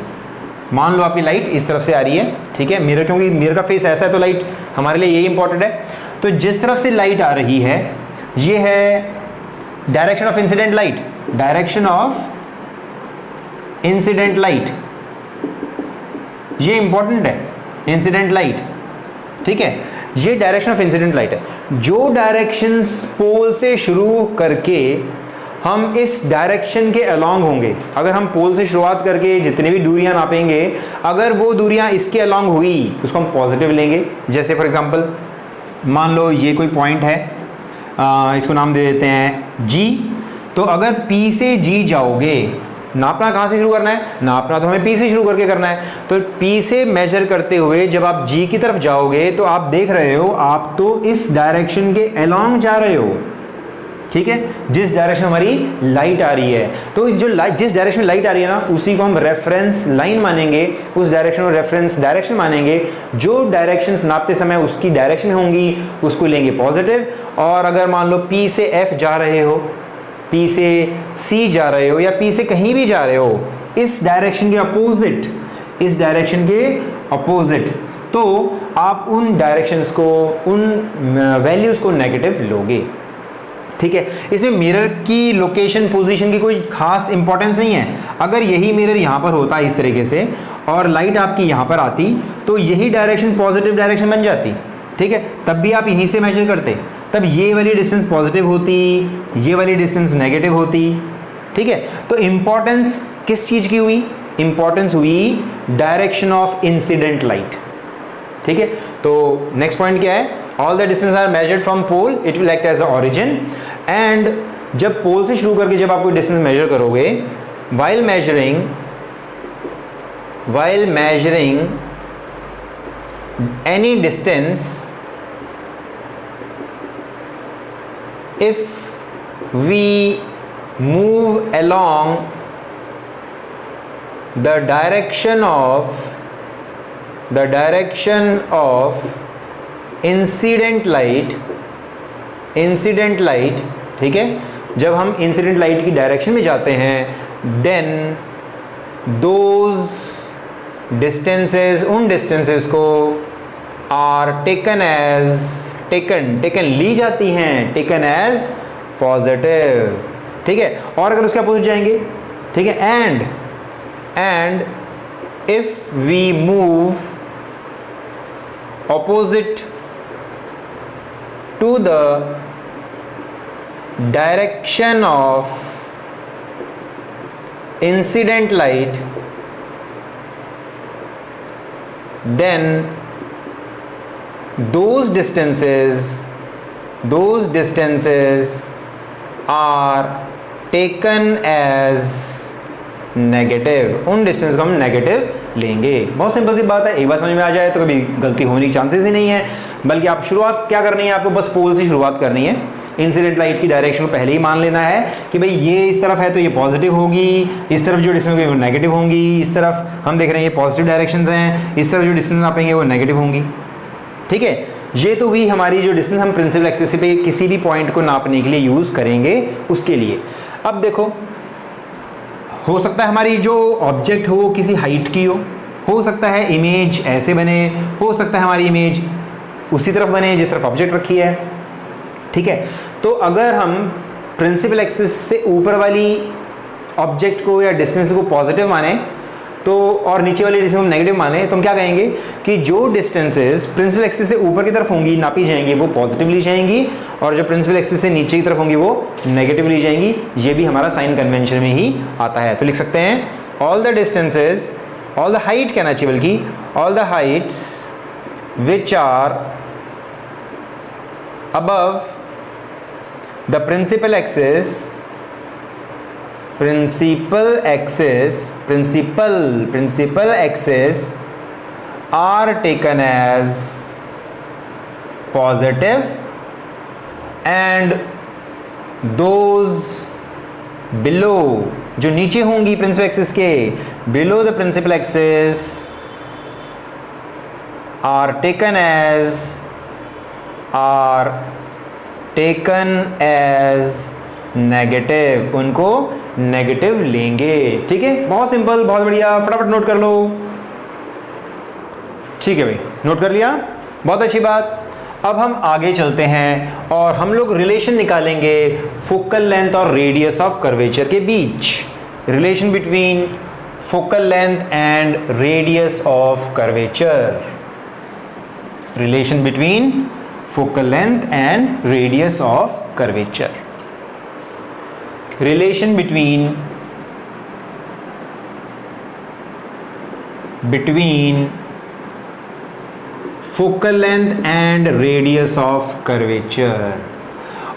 मान लो आपकी लाइट इस तरफ से आ रही है, ठीक है, मिरर, क्योंकि मिरर का फेस ऐसा है तो लाइट हमारे लिए यही इंपॉर्टेंट है। तो जिस तरफ से लाइट आ रही है, ये है direction of incident light, direction of incident light, ये इंपॉर्टेंट है, इंसिडेंट लाइट। ठीक है, ये डायरेक्शन ऑफ इंसिडेंट लाइट है। जो डायरेक्शंस पोल से शुरू करके हम इस डायरेक्शन के अलोंग होंगे, अगर हम पोल से शुरुआत करके जितनी भी दूरियां नापेंगे, अगर वो दूरियां इसके अलोंग हुई, उसको हम पॉजिटिव लेंगे। जैसे फॉर एग्जांपल मान लो ये कोई पॉइंट है, इसको नाम दे देते हैं G। तो अगर P से G जाओगे, नापना कहाँ से शुरू करना है? नापना तो हमें P से शुरू करके करना है। तो P से मेजर करते हुए जब आप G की तरफ जाओगे तो आप देख रहे हो, आप तो इस डायरेक्शन के अलोंग जा रहे हो। ठीक है, जिस डायरेक्शन हमारी लाइट आ रही है, तो जो लाइट, जिस डायरेक्शन में लाइट आ रही है ना, उसी को हम रेफरेंस लाइन मानेंगे, उस डायरेक्शन को रेफरेंस डायरेक्शन मानेंगे। जो डायरेक्शंस नापते समय उसकी डायरेक्शन होंगी, उसको लेंगे पॉजिटिव। और अगर मान लो P से F जा रहे हो, P से C जा रहे हो, या P से कहीं भी जा रहे हो, इस डायरेक्शन के अपोजिट, इस डायरेक्शन के अपोजिट, तो आप उन डायरेक्शंस को, उन वैल्यूज को नेगेटिव लोगे। ठीक है, इसमें मिरर की लोकेशन, पोजीशन की कोई खास इंपॉर्टेंस नहीं है। अगर यही मिरर यहाँ पर होता इस तरीके से और लाइट आपकी यहाँ पर आती, तो यही डायरेक्शन पॉजिटिव डायरेक्शन बन जाती। ठीक है, तब भी आप यहीं से मेजर करते, तब ये वाली डिस्टेंस पॉजिटिव होती, ये वाली डिस्टेंस नेगेटिव होती। ठीक है, तो इंपॉर्टेंस किस चीज की हुई? इंपॉर्टेंस हुई डायरेक्शन ऑफ इंसिडेंट लाइट। ठीक है, तो नेक्स्ट पॉइंट क्या है? All the distance are measured from pole, it will act as a origin. And जब पोल से शुरू करके जब आप कोई डिस्टेंस मेजर करोगे, while measuring any distance, if we move along the direction of incident light, ठीक है, जब हम इंसिडेंट लाइट की डायरेक्शन में जाते हैं, देन दोज डिस्टेंसेस, उन डिस्टेंसेस को आर टेकन ली जाती हैं, टेकन एज पॉजिटिव। ठीक है, और अगर उसके अपोजिट जाएंगे, ठीक है, and if we move opposite to the direction of incident light, then those distances are taken as negative. उन डिस्टेंस को हम नेगेटिव लेंगे। बहुत सिंपल सी बात है, एक बार समझ में आ जाए तो कभी गलती होने की चांसेस ही नहीं है। बल्कि आप शुरुआत क्या करनी है, आपको बस पोल से शुरुआत करनी है। इंसिडेंट लाइट की डायरेक्शन को पहले ही मान लेना है कि भाई ये इस तरफ है तो ये पॉजिटिव होगी, इस तरफ जो डिस्टेंस होगी वो नेगेटिव होंगी, इस तरफ हम देख रहे हैं ये पॉजिटिव डायरेक्शंस हैं, इस तरफ जो डिस्टेंस नापेंगे वो नेगेटिव होंगी। ठीक है, ये तो भी हमारी जो डिस्टेंस हम प्रिंसिपल एक्सिस पे किसी भी पॉइंट को नापने के लिए यूज करेंगे उसके लिए। अब देखो, हो सकता है हमारी जो ऑब्जेक्ट हो किसी हाइट की हो सकता है इमेज ऐसे बने, हो सकता है हमारी इमेज उसी तरफ बने जिस तरफ ऑब्जेक्ट रखी है। ठीक है, तो अगर हम प्रिंसिपल एक्सिस से ऊपर वाली ऑब्जेक्ट को या डिस्टेंस को पॉजिटिव माने तो और नीचे वाली डिस्टेंस को नेगेटिव माने तो हम क्या कहेंगे कि जो डिस्टेंसेस प्रिंसिपल एक्सिस से ऊपर की तरफ होंगी नापी जाएंगी वो पॉजिटिव ली जाएंगी और जो प्रिंसिपल एक्सिस से नीचे की तरफ होंगी वो नेगेटिव ली जाएंगी। ये भी हमारा साइन कन्वेंशन में ही आता है। तो लिख सकते हैं all the distances, all the height कहना चाहिए बल्कि all the heights which are above the principal axis are taken as positive and those below जो नीचे होंगी प्रिंसिपल एक्सिस के below the principal axis are taken as negative, उनको negative लेंगे। ठीक है, बहुत सिंपल, बहुत बढ़िया, फटाफट नोट कर लो। ठीक है भाई, नोट कर लिया, बहुत अच्छी बात। अब हम आगे चलते हैं और हम लोग रिलेशन निकालेंगे फोकल लेंथ और रेडियस ऑफ कर्वेचर के बीच। Relation between focal length and radius of curvature. Relation between focal length and radius of curvature. relation between focal length and radius of curvature।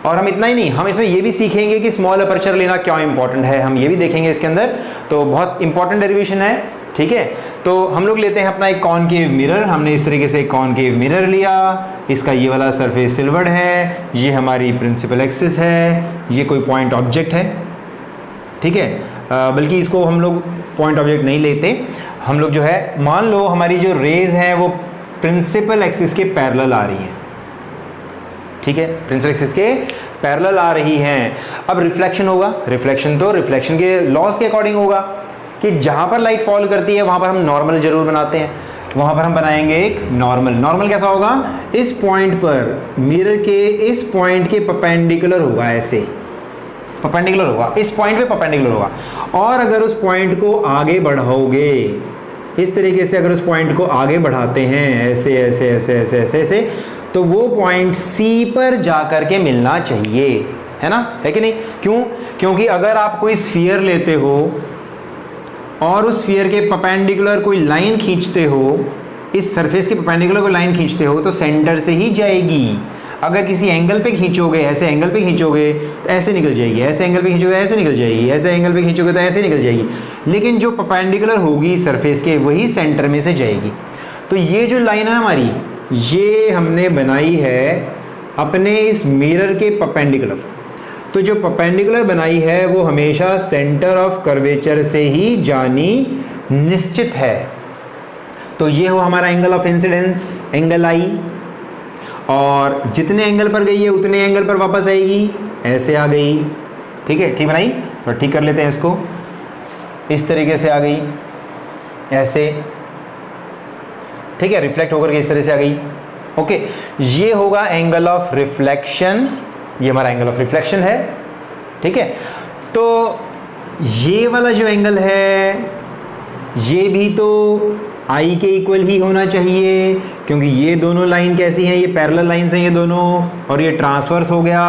और हम इतना ही नहीं, हम इसमें ये भी सीखेंगे कि स्मॉल अपर्चर लेना क्यों इंपॉर्टेंट है, हम ये भी देखेंगे इसके अंदर। तो बहुत इंपॉर्टेंट डेरिवेशन है। ठीक है, तो हम लोग लेते हैं अपना एक कॉनकेव मिरर। हमने इस तरीके से एक कॉनकेव मिरर लिया, इसका ये वाला सरफेस सिल्वर्ड है, ये हमारी प्रिंसिपल एक्सिस है, ये कोई पॉइंट ऑब्जेक्ट है। ठीक है, बल्कि इसको हम लोग पॉइंट ऑब्जेक्ट नहीं लेते, हम लोग जो है मान लो हमारी जो रेज हैं वो प्रिंसिपल एक्सिस के पैरेलल आ रही हैं। ठीक है, प्रिंसिपल एक्सिस के पैरेलल आ रही हैं। अब रिफ्लेक्शन होगा, रिफ्लेक्शन तो रिफ्लेक्शन के लॉस के अकॉर्डिंग होगा कि जहां पर लाइट फॉल करती है वहां पर हम नॉर्मल जरूर बनाते हैं, वहां पर हम बनाएंगे एक नॉर्मल। नॉर्मल कैसा होगा, इस पॉइंट पर मिरर के इस पॉइंट के परपेंडिकुलर होगा, ऐसे परपेंडिकुलर होगा, इस पॉइंट पे परपेंडिकुलर होगा। और अगर उस पॉइंट को आगे बढ़ाओगे इस तरीके से, अगर उस पॉइंट को आगे बढ़ाते हैं ऐसे ऐसे ऐसे ऐसे ऐसे ऐसे, तो वो पॉइंट सी पर जाकर के मिलना चाहिए, है ना, है कि नहीं? क्यों? क्योंकि अगर आप कोई स्फीयर लेते हो और उस स्फीयर के परपेंडिकुलर कोई लाइन खींचते हो, इस सरफेस के परपेंडिकुलर कोई लाइन खींचते हो तो सेंटर से ही जाएगी। अगर किसी एंगल पे खींचोगे, ऐसे एंगल पे खींचोगे तो ऐसे निकल जाएगी, ऐसे एंगल पे खींचोगे ऐसे निकल जाएगी, ऐसे एंगल पे खींचोगे तो ऐसे निकल जाएगी। लेकिन जो परपेंडिकुलर होगी सरफेस के वही सेंटर में से जाएगी। तो ये जो लाइन है हमारी, ये हमने बनाई है अपने इस मिरर के परपेंडिकुलर। तो जो परपेंडिकुलर बनाई है वो हमेशा सेंटर ऑफ कर्वेचर से ही जानी निश्चित है। तो ये हो हमारा एंगल ऑफ इंसिडेंस, एंगल आई, और जितने एंगल पर गई है उतने एंगल पर वापस आएगी, ऐसे आ गई। ठीक है, ठीक बनाई, तो ठीक कर लेते हैं इसको। इस तरीके से आ गई, ऐसे, ठीक है, रिफ्लेक्ट होकर के इस तरह से आ गई। ओके, ये होगा एंगल ऑफ रिफ्लेक्शन, ये हमारा एंगल ऑफ रिफ्लेक्शन है। ठीक है, तो ये वाला जो एंगल है ये भी तो आई के इक्वल ही होना चाहिए, क्योंकि ये दोनों लाइन कैसी हैं, ये पैरेलल लाइंस हैं ये दोनों, और ये ट्रांसवर्स हो गया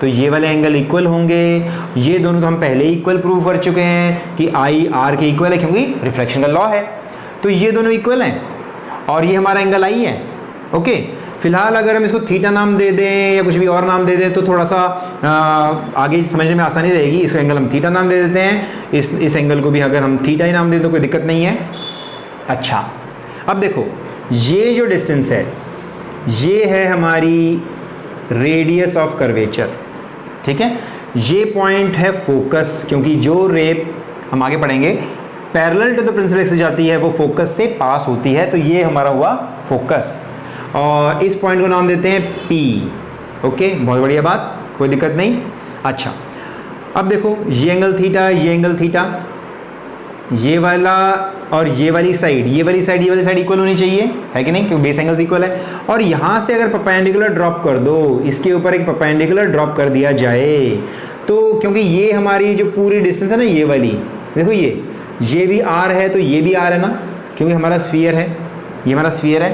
तो ये वाले एंगल इक्वल होंगे। ये दोनों तो हम पहले ही इक्वल प्रूव कर चुके हैं कि आई आर के इक्वल है, क्योंकि रिफ्लेक्शन का लॉ है। तो ये दोनों इक्वल हैं और ये हमारा एंगल आई है। ओके, फिलहाल अगर हम इसको थीटा नाम दे दें या कुछ भी और नाम दे दें तो थोड़ा सा आगे समझने में आसानी रहेगी। इसको एंगल हम थीटा नाम दे देते हैं, इस एंगल को भी अगर हम थीटा ही नाम दे तो कोई दिक्कत नहीं है। अच्छा, अब देखो ये जो डिस्टेंस है ये है हमारी रेडियस ऑफ कर्वेचर। ठीक है, ये पॉइंट है फोकस, क्योंकि जो रे हम आगे पढ़ेंगे parallel to the principal axis जाती है वो फोकस से पास होती है, तो ये हमारा हुआ फोकस, और इस पॉइंट को नाम देते हैं P। ओके, बहुत बढ़िया बात, कोई दिक्कत नहीं। अच्छा, अब देखो ये एंगल थीटा, ये एंगल थीटा, ये वाला और ये वाली साइड, ये वाली साइड ये वाली साइड इक्वल होनी चाहिए, है कि नहीं, क्योंकि बेस एंगल्स इक्वल है। और यहाँ से अगर परपेंडिकुलर ड्रॉप कर दो, इसके ऊपर एक परपेंडिकुलर ड्रॉप कर दिया जाए तो क्योंकि ये हमारी जो पूरी डिस्टेंस है ना, ये वाली देखो, ये भी r है तो ये भी r है ना, क्योंकि हमारा स्फीयर है, ये हमारा स्फीयर है,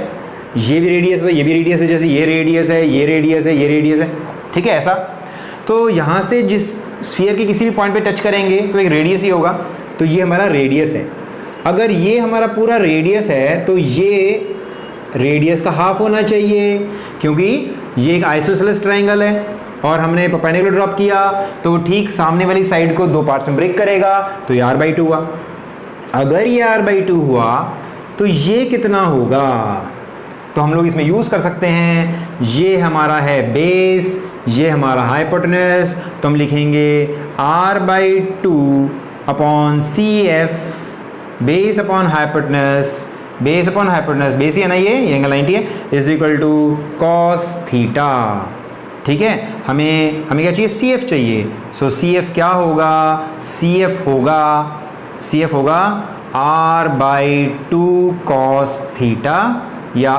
ये भी रेडियस है तो ये भी रेडियस है, जैसे ये रेडियस है, ये रेडियस है, ये रेडियस है, ठीक है ऐसा। तो यहाँ से जिस स्फीयर के किसी भी पॉइंट पे टच करेंगे तो एक रेडियस ही होगा, तो ये हमारा रेडियस है। अगर ये हमारा पूरा रेडियस है तो ये रेडियस का हाफ होना चाहिए, क्योंकि ये एक आइसोसेलेस ट्रायंगल है और हमने परपेंडिकुलर ड्रॉप किया तो वो ठीक सामने वाली साइड को दो पार्ट्स में ब्रेक करेगा, तो ये r/2 हुआ। अगर ये r/2 हुआ तो ये कितना होगा, तो हम लोग इसमें यूज कर सकते हैं, ये हमारा है बेस, ये हमारा हाइपोटेनस, तो हम लिखेंगे r/2 upon CF base upon hypotenuse, base upon hypotenuse, base ही है ना, ये एंगल 90 है, is equal to cos theta. ठीक है, हमें क्या चाहिए, CF चाहिए। सो CF क्या होगा, CF होगा r/2 cos थीटा या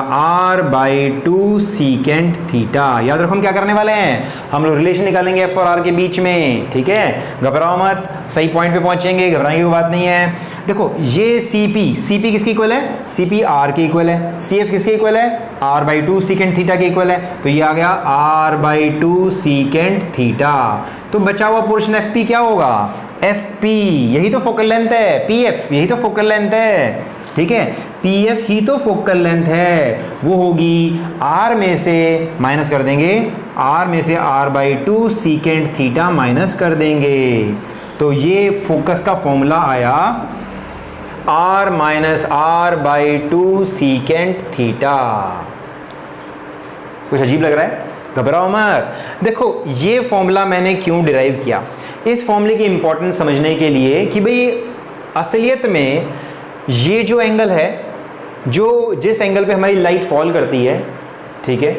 r/2 सीकेंट थीटा। याद रखो हम क्या करने वाले हैं, हम लोग रिलेशन निकालेंगे f और r के बीच में। ठीक है, घबराओ मत, सही पॉइंट पे पहुंचेंगे, घबराने की बात नहीं है। देखो ये CP किसके इक्वल है, CP r के इक्वल है, CF किसके इक्वल है, r/2 सीकेंट थीटा के इक्वल है, तो ये आ गया r/2 सीकेंट थीटा। तो बचा हुआ पोर्शन FP क्या होगा, FP यही तो फोकल लेंथ है, PF यही तो फोकल लेंथ है। ठीक है, PF ही तो फोकल लेंथ है, वो होगी r में से माइनस कर देंगे, r में से r/2 सीकेंट थीटा माइनस कर देंगे, तो ये फोकस का फॉर्मूला आया r minus r/2 secant theta. कुछ अजीब लग रहा है, घबराओ मत। देखो ये फॉर्मूला मैंने क्यों डिराइव किया, इस फॉर्मूले की इंपॉर्टेंस समझने के लिए कि भाई असलियत में ये जो एंगल है, जो जिस एंगल पे हमारी लाइट फॉल करती है, ठीक है,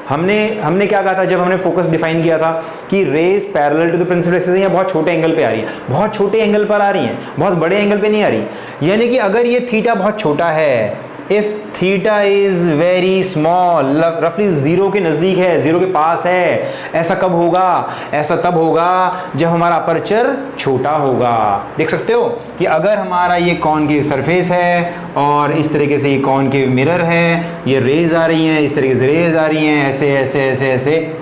हमने क्या कहा था जब हमने फोकस डिफाइन किया था कि rays parallel to the principal axis या बहुत छोटे एंगल पे आ रही है, बहुत छोटे एंगल पर आ रही हैं, बहुत बड़े एंगल पे नहीं आ रही। यानी कि अगर ये थीटा बहुत छोटा है, if theta is very small, रफली जीरो के नजदीक है, जीरो के पास है, ऐसा कब होगा, ऐसा तब होगा जब हमारा अपर्चर छोटा होगा। देख सकते हो कि अगर हमारा ये कॉनकेव सरफेस है और इस तरीके से ये कॉनकेव मिरर है, ये रेज आ रही हैं, इस तरीके से रेज आ रही हैं, ऐसे ऐसे ऐसे ऐसे,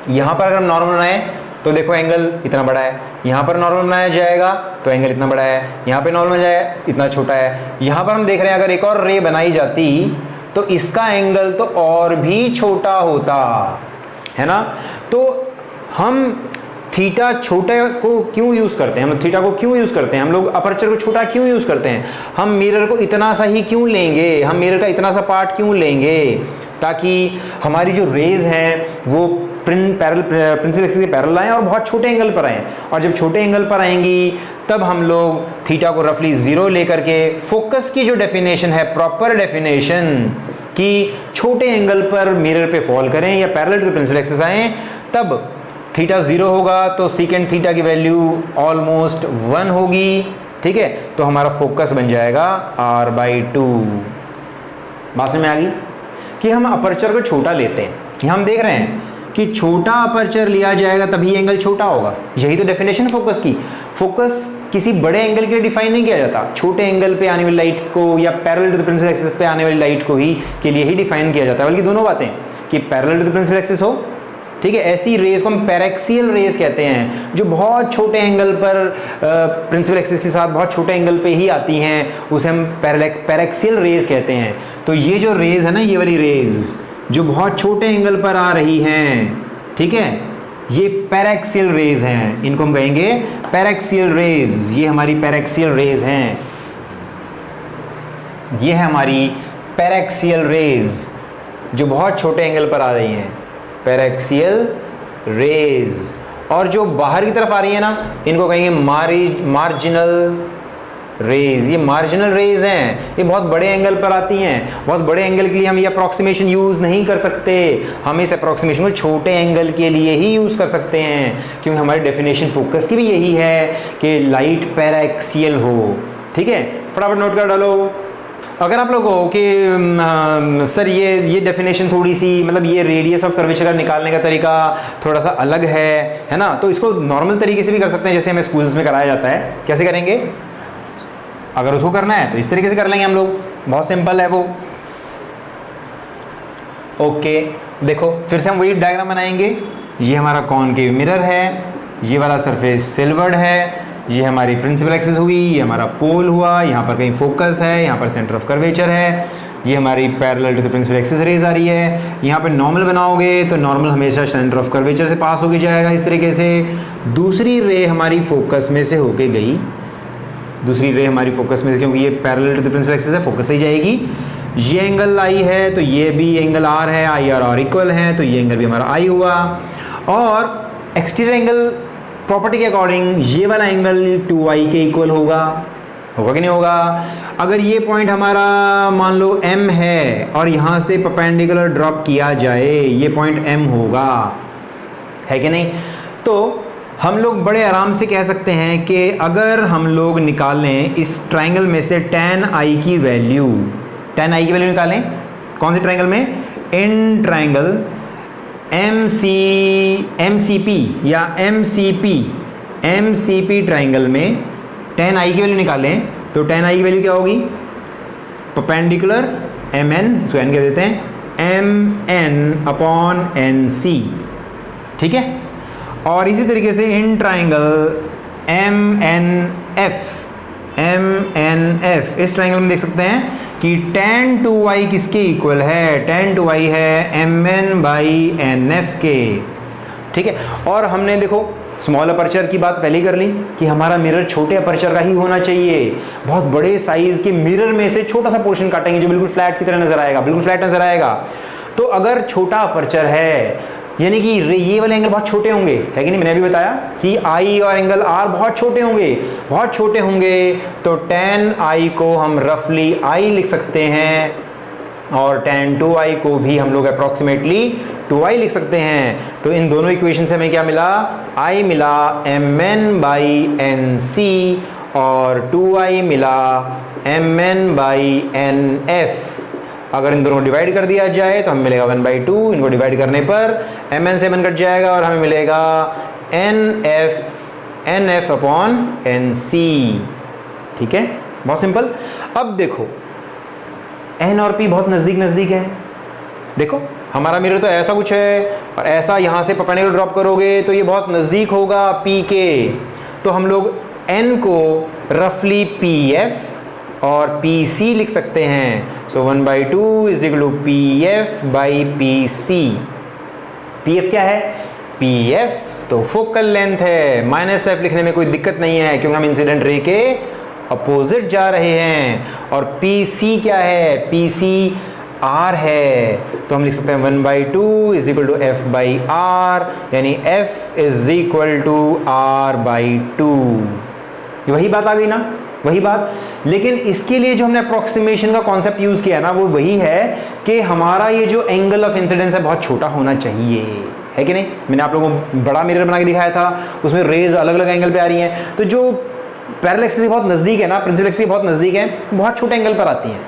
यहाँ पर अगर हम नॉर्मल बनाए तो देखो एंगल इतना बड़ा है, यहाँ पर नॉर्मल बनाया जाएगा तो एंगल इतना बड़ा है, यहाँ पे नॉर्मल जाए इतना छोटा है। यहाँ पर हम देख रहे हैं अगर एक और रे बनाई जाती तो इसका एंगल तो और भी छोटा होता है ना। तो हम थीटा छोटे को क्यों यूज करते हैं, हम थीटा को क्यों यूज करते हैं, हम लोग अपर्चर को छोटा क्यों यूज करते हैं, हम मिरर को इतना सा ही क्यों लेंगे, हम मिरर का इतना सा पार्ट क्यों लेंगे, ताकि हमारी जो रेज हैं वो प्रिंसिपल एक्सिस के पैरेलल आए और बहुत छोटे एंगल पर आए, और जब छोटे एंगल पर आएंगी तब हम लोग थीटा को रफली जीरो लेकर के, फोकस की जो डेफिनेशन है, प्रॉपर डेफिनेशन कि छोटे एंगल पर मिरर पे फॉल करें या पैरेलल टू प्रिंसिपल एक्सिस आए, तब थीटा जीरो होगा तो सीकेंट थीटा की वैल्यू ऑलमोस्ट 1 होगी। ठीक है, तो हमारा फोकस बन जाएगा r/2। बात समझ में आ गई कि हम अपर्चर को छोटा लेते हैं, कि हम देख रहे हैं कि छोटा अपर्चर लिया जाएगा तभी एंगल छोटा होगा, यही तो डेफिनेशन फोकस की। फोकस किसी बड़े एंगल के लिए डिफाइन नहीं किया जाता, छोटे एंगल पे आने वाली लाइट को या parallel to the principal axis पे आने वाली लाइट को ही के लिए ही डिफाइन किया जाता है, बल्कि दोनों बातें, कि parallel to the principal axis हो, ठीक है, ऐसी रेज को हम पैरेक्सियल रेज कहते हैं, जो बहुत छोटे एंगल पर प्रिंसिपल एक्सिस के साथ बहुत छोटे एंगल पे ही आती हैं, उसे हम पैरेक्सियल रेज कहते हैं। तो ये जो रेज है ना, ये वाली रेज जो बहुत छोटे एंगल पर आ रही हैं, ठीक है, ये पैरेक्सियल रेज हैं, इनको हम कहेंगे पैरेक्सियल रेज। ये हमारी पैरेक्सियल रेज हैं, ये है हमारी पैरेक्सियल रेज जो बहुत छोटे एंगल पर आ रही हैं, पैरेक्सियल रेज। और जो बाहर की तरफ आ रही है ना, इनको कहेंगे मार्जिनल रेज। ये मार्जिनल रेज हैं, ये बहुत बड़े एंगल पर आती हैं, बहुत बड़े एंगल के लिए हम ये अप्रोक्सीमेशन यूज नहीं कर सकते, हम इस अप्रोक्सीमेशन को छोटे एंगल के लिए ही यूज कर सकते हैं, क्योंकि हमारी डेफिनेशन फोकस की भी यही है कि लाइट पैरेक्सियल हो। ठीक है, फटाफट नोट कर डालो। अगर आप लोग हो कि सर ये डेफिनेशन थोड़ी सी मतलब ये रेडियस ऑफ कर्वेचर का निकालने का तरीका थोड़ा सा अलग है ना, तो इसको नॉर्मल तरीके से भी कर सकते हैं जैसे हमें स्कूल्स में कराया जाता है। कैसे करेंगे? अगर उसको करना है तो इस तरीके से कर लेंगे हम लोग, बहुत सिंपल है वो। ओके देखो फिर से हम वही डायग्राम बनाएंगे। ये हमारा कॉनकेव मिरर है, ये वाला सरफेस सिल्वर्ड है, ये हमारी प्रिंसिपल एक्सिस हुई, ये हमारा पोल हुआ, यहाँ पर कहीं फोकस है, यहाँ पर सेंटर ऑफ कर्वेचर है, ये हमारी parallel to the principal axis rays आ रही है। यहाँ पे नॉर्मल बनाओगे तो नॉर्मल हमेशा सेंटर ऑफ कर्वेचर से पास होके जाएगा इस तरीके से। दूसरी रे हमारी फोकस में से होके गई, दूसरी रे हमारी फोकस में से, क्योंकि ये parallel to the principal axis है, फोकस से ही जाएगी। ये एंगल आई है तो ये भी एंगल आर है, आई आर और इक्वल है तो ये एंगल भी हमारा आई हुआ। और एक्सटीरियर एंगल प्रॉपर्टी के अकॉर्डिंग ये वाला एंगल 2i के इक्वल होगा कि नहीं होगा? अगर ये पॉइंट हमारा मान लो m है और यहाँ से परपेंडिकुलर ड्रॉप किया जाए, ये पॉइंट m होगा, है कि नहीं? तो हम लोग बड़े आराम से कह सकते हैं कि अगर हम लोग निकालें इस ट्रायंगल में से tan i की वैल्यू निकालें, कौन से ट्रायंगल में? इन ट्रायंगल MCP या MCP ट्रायंगल में tan i की वैल्यू निकालें तो tan i की वैल्यू क्या होगी? परपेंडिकुलर mn, इसको n कह देते हैं, mn अपॉन nc, ठीक है। और इसी तरीके से इन ट्रायंगल MNF इस ट्रायंगल में देख सकते हैं कि tan 2i किसके इक्वल है? tan 2i है mn बाई nf के, ठीक है। और हमने देखो स्मॉल अपर्चर की बात पहले ही कर ली कि हमारा मिरर छोटे अपर्चर का ही होना चाहिए। बहुत बड़े साइज के मिरर में से छोटा सा पोर्शन काटेंगे जो बिल्कुल फ्लैट की तरह नजर आएगा, बिल्कुल फ्लैट नजर आएगा। तो अगर छोटा अपर्चर है यानी कि ये वाले एंगल बहुत छोटे होंगे, है कि नहीं? मैंने अभी बताया कि आई और एंगल आर बहुत छोटे होंगे, बहुत छोटे होंगे, तो tan i को हम रफली i लिख सकते हैं और tan 2i को भी हम लोग अप्रोक्सीमेटली 2i लिख सकते हैं। तो इन दोनों इक्वेशन से हमें क्या मिला? i मिला mn बाई nc और 2i मिला mn बाई nf। अगर इन दोनों को डिवाइड कर दिया जाए तो हमें मिलेगा 1/2, इनको डिवाइड करने पर mn से mn कट जाएगा और हमें मिलेगा nf अपॉन nc, ठीक है, बहुत सिंपल। अब देखो n और p बहुत नजदीक नजदीक है। देखो हमारा मिरर तो ऐसा कुछ है और ऐसा यहाँ से परपेंडिकुलर ड्रॉप करोगे तो ये बहुत नजदीक होगा p के, तो हम लोग n को रफली pf और pc लिख सकते हैं। So 1/2 is equal to pf by pc। pf क्या है? pf तो फोकल लेंथ है, माइनस f लिखने में कोई दिक्कत नहीं है क्योंकि हम इंसिडेंट रे के अपोजिट जा रहे हैं। और pc क्या है? pc r है, तो हम लिख सकते हैं 1/2 is equal to f by r, यानी f is equal to r by 2। वही बात आ गई ना, वही बात। लेकिन इसके लिए जो हमने अप्रोक्सीमेशन का कॉन्सेप्ट यूज किया ना वो वही है कि हमारा ये जो एंगल ऑफ इंसिडेंस है बहुत छोटा होना चाहिए, है कि नहीं? मैंने आप लोगों को बड़ा मिरर बना के दिखाया था, उसमें रेज अलग अलग एंगल पे आ रही हैं, तो जो पैरेलल एक्सिस के बहुत नजदीक है ना, प्रिंसिपल एक्सिस के बहुत नजदीक है, बहुत छोटे एंगल पर आती हैं।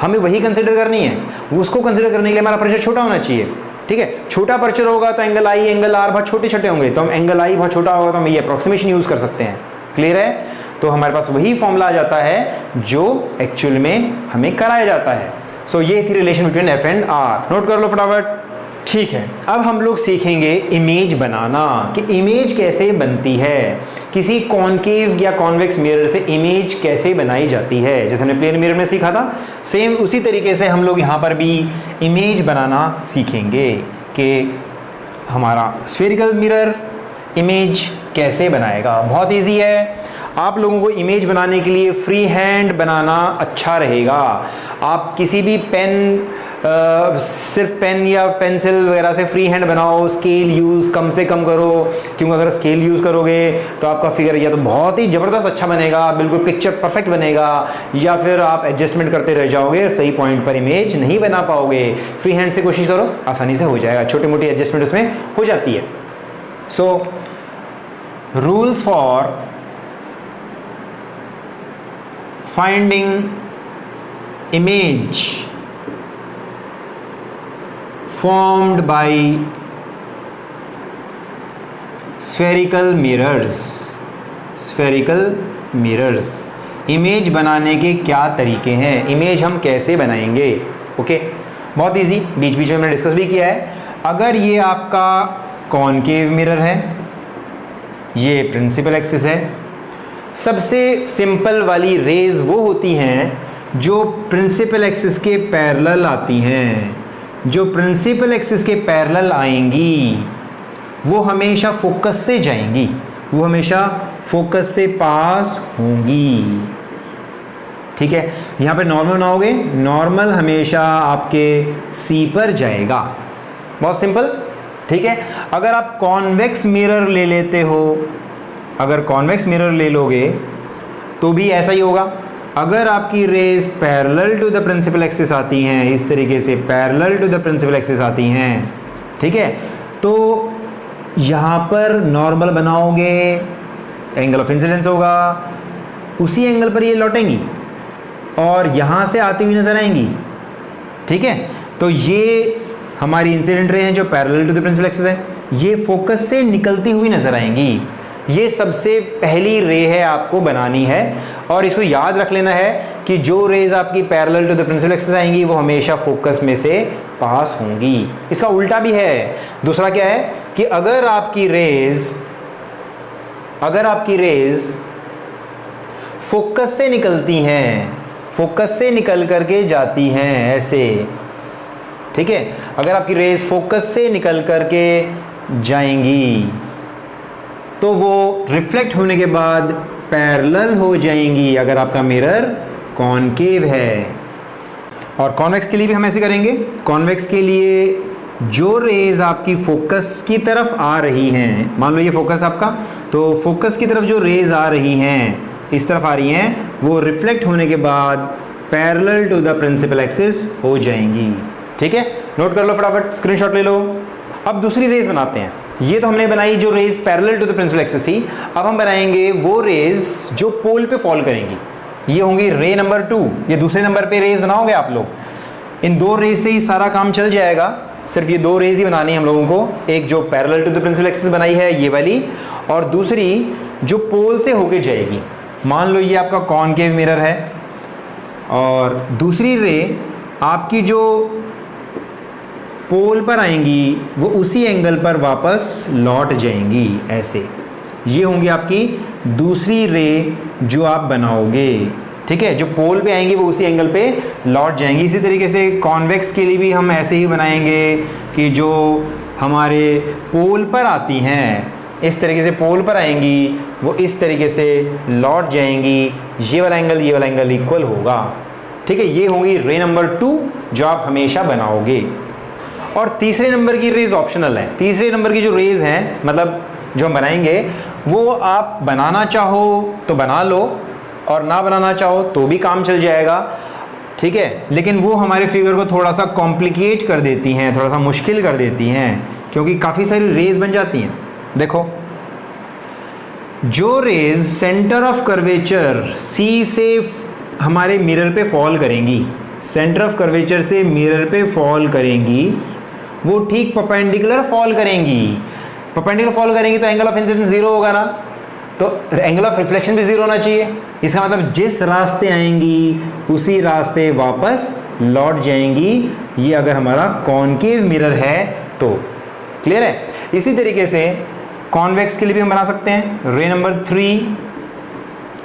हमें वही कंसिडर करनी है, उसको कंसिडर करने के लिए हमारा अपर्चर छोटा होना चाहिए, ठीक है। छोटा अपर्चर होगा तो एंगल आई एंगल आर बहुत छोटे छोटे होंगे, तो हम एंगल आई बहुत छोटा होगा तो हम ये अप्रोक्सीमेशन यूज कर सकते हैं। क्लियर है? तो हमारे पास वही फॉर्मूला आ जाता है जो एक्चुअल में हमें कराया जाता है। सो ये थी relation between F and R, note कर लो फटाफट। ठीक है, अब हम लोग सीखेंगे इमेज बनाना, कि इमेज कैसे बनती है, किसी कॉनकेव या कॉन्वेक्स मिरर से इमेज कैसे बनाई जाती है। जैसे हमने प्लेन मिरर में सीखा था, सेम उसी तरीके से हम लोग यहाँ पर भी इमेज बनाना सीखेंगे कि हमारा स्फेरिकल मिरर इमेज कैसे बनाएगा। बहुत ईजी है, आप लोगों को इमेज बनाने के लिए फ्री हैंड बनाना अच्छा रहेगा। आप किसी भी पेन सिर्फ पेन या पेंसिल वगैरह से फ्री हैंड बनाओ, स्केल यूज़ कम से कम करो, क्योंकि अगर स्केल यूज़ करोगे तो आपका फिगर या तो बहुत ही ज़बरदस्त अच्छा बनेगा, बिल्कुल पिक्चर परफेक्ट बनेगा, या फिर आप एडजस्टमेंट करते रह जाओगे, सही पॉइंट पर इमेज नहीं बना पाओगे। फ्री हैंड से कोशिश करो, आसानी से हो जाएगा, छोटी मोटी एडजस्टमेंट उसमें हो जाती है। So rules for finding image formed by spherical mirrors। Image बनाने के क्या तरीके हैं, इमेज हम कैसे बनाएंगे? ओके, बहुत इजी, बीच बीच में मैंने डिस्कस भी किया है। अगर ये आपका कॉनकेव मिरर है, ये प्रिंसिपल एक्सिस है, सबसे सिंपल वाली रेज वो होती हैं जो प्रिंसिपल एक्सिस के पैरेलल आती हैं। जो प्रिंसिपल एक्सिस के पैरेलल आएंगी वो हमेशा फोकस से जाएंगी, वो हमेशा फोकस से पास होंगी। ठीक है, यहाँ पे नॉर्मल बनाओगे, नॉर्मल हमेशा आपके सी पर जाएगा, बहुत सिंपल। ठीक है, अगर आप कॉन्वेक्स मिरर ले लेते हो, अगर कॉन्वेक्स मिरर ले लोगे तो भी ऐसा ही होगा। अगर आपकी rays parallel to the principal axis आती हैं, इस तरीके से parallel to the principal axis आती हैं, ठीक है, तो यहाँ पर नॉर्मल बनाओगे, एंगल ऑफ इंसिडेंस होगा, उसी एंगल पर ये लौटेंगी और यहाँ से आती हुई नजर आएंगी। ठीक है, तो ये हमारी इंसिडेंट रे हैं जो parallel to the principal axis है, ये फोकस से निकलती हुई नजर आएंगी। ये सबसे पहली रे है, आपको बनानी है और इसको याद रख लेना है कि जो रेज आपकी parallel to the principal axis आएंगी वो हमेशा फोकस में से पास होंगी। इसका उल्टा भी है, दूसरा क्या है कि अगर आपकी रेज फोकस से निकलती हैं, फोकस से निकल करके जाती हैं ऐसे, ठीक है, अगर आपकी रेज फोकस से निकल करके जाएंगी तो वो रिफ्लेक्ट होने के बाद पैरेलल हो जाएंगी अगर आपका मिरर कॉनकेव है। और कॉन्वेक्स के लिए भी हम ऐसे करेंगे। कॉन्वेक्स के लिए जो रेज आपकी फोकस की तरफ आ रही हैं, मान लो ये फोकस आपका, तो फोकस की तरफ जो रेज आ रही हैं, इस तरफ आ रही हैं, वो रिफ्लेक्ट होने के बाद parallel to the principal axis हो जाएंगी। ठीक है, नोट कर लो फटाफट, स्क्रीनशॉट ले लो। अब दूसरी रेज बनाते हैं। ये तो हमने बनाई जो rays parallel to the principal axis थी। अब हम बनाएंगे वो रेज जो पोल पे फॉल करेंगी, ये होंगी रे नंबर 2। ये दूसरे नंबर पे रेज बनाओगे आप लोग। इन दो रेज से ही सारा काम चल जाएगा, सिर्फ ये दो रेज ही बनानी है हम लोगों को। एक जो parallel to the principal axis बनाई है ये वाली, और दूसरी जो पोल से होके जाएगी। मान लो ये आपका कॉनकेव मिरर है और दूसरी रे आपकी जो पोल पर आएंगी वो उसी एंगल पर वापस लौट जाएंगी ऐसे। ये होंगी आपकी दूसरी रे जो आप बनाओगे। ठीक है, जो पोल पे आएंगी वो उसी एंगल पे लौट जाएंगी। इसी तरीके से कॉन्वेक्स के लिए भी हम ऐसे ही बनाएंगे कि जो हमारे पोल पर आती हैं, इस तरीके से पोल पर आएंगी, वो इस तरीके से लौट जाएंगी। ये वाला एंगल इक्वल होगा। ठीक है, ये होंगी रे नंबर 2 जो आप हमेशा बनाओगे। और तीसरे नंबर की रेज ऑप्शनल है। तीसरे नंबर की जो रेज हैं, मतलब जो हम बनाएंगे, वो आप बनाना चाहो तो बना लो और ना बनाना चाहो तो भी काम चल जाएगा। ठीक है, लेकिन वो हमारे फिगर को थोड़ा सा कॉम्प्लिकेट कर देती हैं, थोड़ा सा मुश्किल कर देती हैं, क्योंकि काफ़ी सारी रेज बन जाती हैं। देखो, जो rays centre of curvature C से हमारे मिरर पे फॉल करेंगी, सेंटर ऑफ कर्वेचर से मिरर पे फॉल करेंगी, वो ठीक परपेंडिकुलर फॉल करेंगी। परपेंडिकुलर फॉल करेंगी तो एंगल ऑफ इंसिडेंस 0 होगा ना, तो एंगल ऑफ रिफ्लेक्शन भी 0 होना चाहिए। इसका मतलब जिस रास्ते आएंगी उसी रास्ते वापस लौट जाएंगी। ये अगर हमारा कॉनकेव मिरर है तो। क्लियर है? इसी तरीके से कॉन्वेक्स के लिए भी हम बना सकते हैं। रे नंबर 3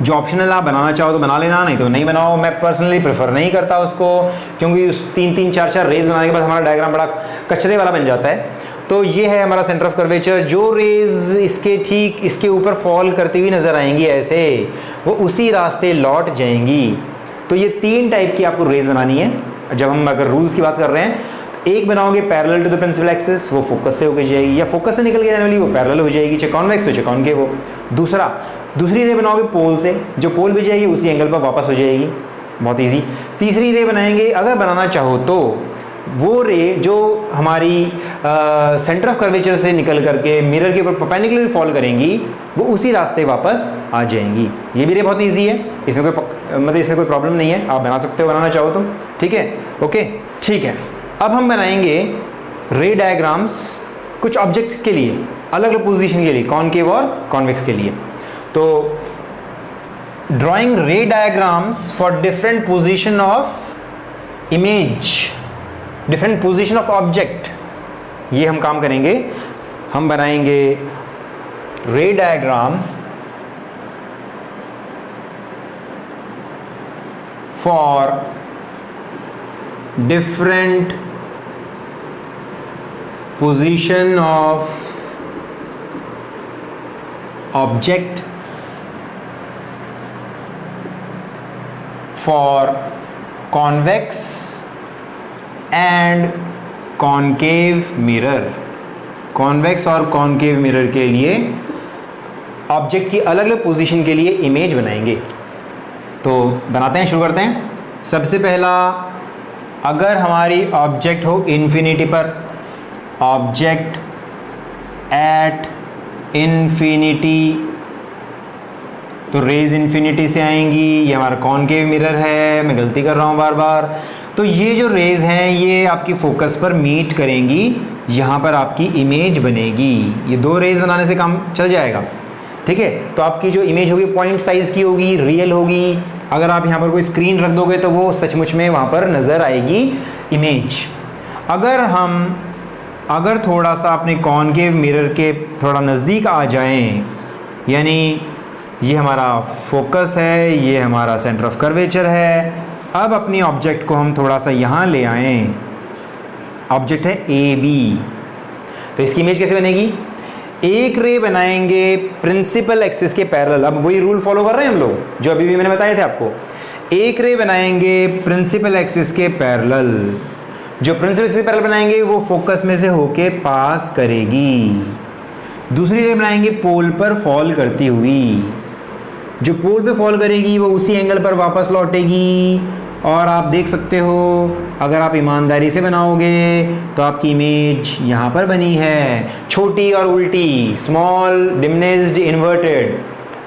जो ऑप्शनल आप बनाना चाहो तो बना लेना, नहीं तो नहीं बनाओ। मैं पर्सनली प्रेफर नहीं करता उसको, क्योंकि उस 3-3, 4-4 रेज बनाने के बाद हमारा डायग्राम बड़ा कचरे वाला बन जाता है। तो ये है हमारा सेंटर ऑफ कर्वेचर। जो रेज इसके ठीक इसके ऊपर फॉल करती हुई नजर आएंगी ऐसे, वो उसी रास्ते लौट जाएंगी। तो ये 3 टाइप की आपको रेज बनानी है। जब हम अगर रूल्स की बात कर रहे हैं, एक बनाओगे parallel to the principal axis, वो फोकस से होकर जाएगी, या फोकस से निकल के जाने वाली वो पैरेलल हो जाएगी, चाहे कॉन्वेक्स हो चाहे कॉनकेव हो। दूसरी रे बनाओगे पोल से, जो पोल भी जाएगी उसी एंगल पर वापस हो जाएगी। बहुत इजी। तीसरी रे बनाएंगे, अगर बनाना चाहो तो वो रे जो हमारी सेंटर ऑफ कर्वेचर से निकल करके मिरर के ऊपर परपेंडिकुलर फॉल करेंगी, वो उसी रास्ते वापस आ जाएंगी। ये भी रे बहुत इजी है, इसमें कोई मतलब इसमें कोई प्रॉब्लम नहीं है, आप बना सकते हो बनाना चाहो तो, ठीक है। ओके ठीक है, अब हम बनाएंगे रे डायग्राम्स कुछ ऑब्जेक्ट्स के लिए, अलग अलग पोजीशन के लिए, कॉनकेव और कॉन्वेक्स के लिए। तो ड्राइंग रे diagrams for different position of image, different position of object, ये हम काम करेंगे। हम बनाएंगे रे diagram for different position of object for convex and concave mirror. Convex और कॉनकेव मिरर के लिए ऑब्जेक्ट की अलग अलग पोजीशन के लिए इमेज बनाएंगे। तो बनाते हैं, शुरू करते हैं। सबसे पहला, अगर हमारी ऑब्जेक्ट हो इन्फिनिटी पर, ऑब्जेक्ट एट इन्फिनिटी, तो रेज इन्फिनिटी से आएंगी। ये हमारा कॉनकेव मिरर है, मैं गलती कर रहा हूँ बार बार। तो ये जो रेज हैं ये आपकी फोकस पर मीट करेंगी, यहाँ पर आपकी इमेज बनेगी। ये दो रेज बनाने से काम चल जाएगा, ठीक है। तो आपकी जो इमेज होगी पॉइंट साइज की होगी, रियल होगी। अगर आप यहाँ पर कोई स्क्रीन रख दोगे तो वो सचमुच में वहाँ पर नज़र आएगी इमेज। अगर थोड़ा सा अपने कॉनकेव मिरर के थोड़ा नज़दीक आ जाएं, यानी ये हमारा फोकस है, ये हमारा सेंटर ऑफ कर्वेचर है। अब अपनी ऑब्जेक्ट को हम थोड़ा सा यहाँ ले आएँ, ऑब्जेक्ट है ए बी। तो इसकी इमेज कैसे बनेगी? एक रे बनाएंगे प्रिंसिपल एक्सिस के पैरेलल। अब वही रूल फॉलो कर रहे हैं हम लोग जो अभी भी मैंने बताए थे आपको। एक रे बनाएंगे प्रिंसिपल एक्सिस के पैरेलल। जो प्रिंसिपल एक्सिस के पैरेलल बनाएंगे वो फोकस में से होके पास करेगी। दूसरी रे बनाएंगे पोल पर फॉल करती हुई। जो पोल पे फॉल करेगी वो उसी एंगल पर वापस लौटेगी। और आप देख सकते हो, अगर आप ईमानदारी से बनाओगे तो आपकी इमेज यहाँ पर बनी है, छोटी और उल्टी, small, diminished, inverted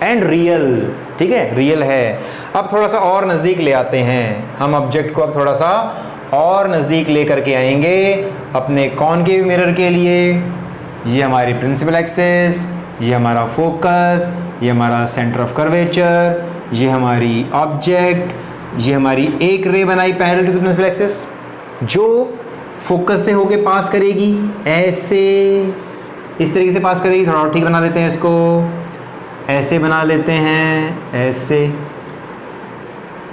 and real, ठीक है, रियल है। अब थोड़ा सा और नज़दीक ले आते हैं हम ऑब्जेक्ट को, अब थोड़ा सा और नज़दीक ले करके आएंगे अपने कॉनकेव मिरर के लिए। ये हमारी प्रिंसिपल एक्सिस, ये हमारा फोकस, ये हमारा सेंटर ऑफ कर्वेचर, ये हमारी ऑब्जेक्ट, ये हमारी एक रे बनाई parallel to the principal axis जो फोकस से होके पास करेगी, ऐसे इस तरीके से पास करेगी। थोड़ा और ठीक बना लेते हैं इसको, ऐसे बना लेते हैं, ऐसे,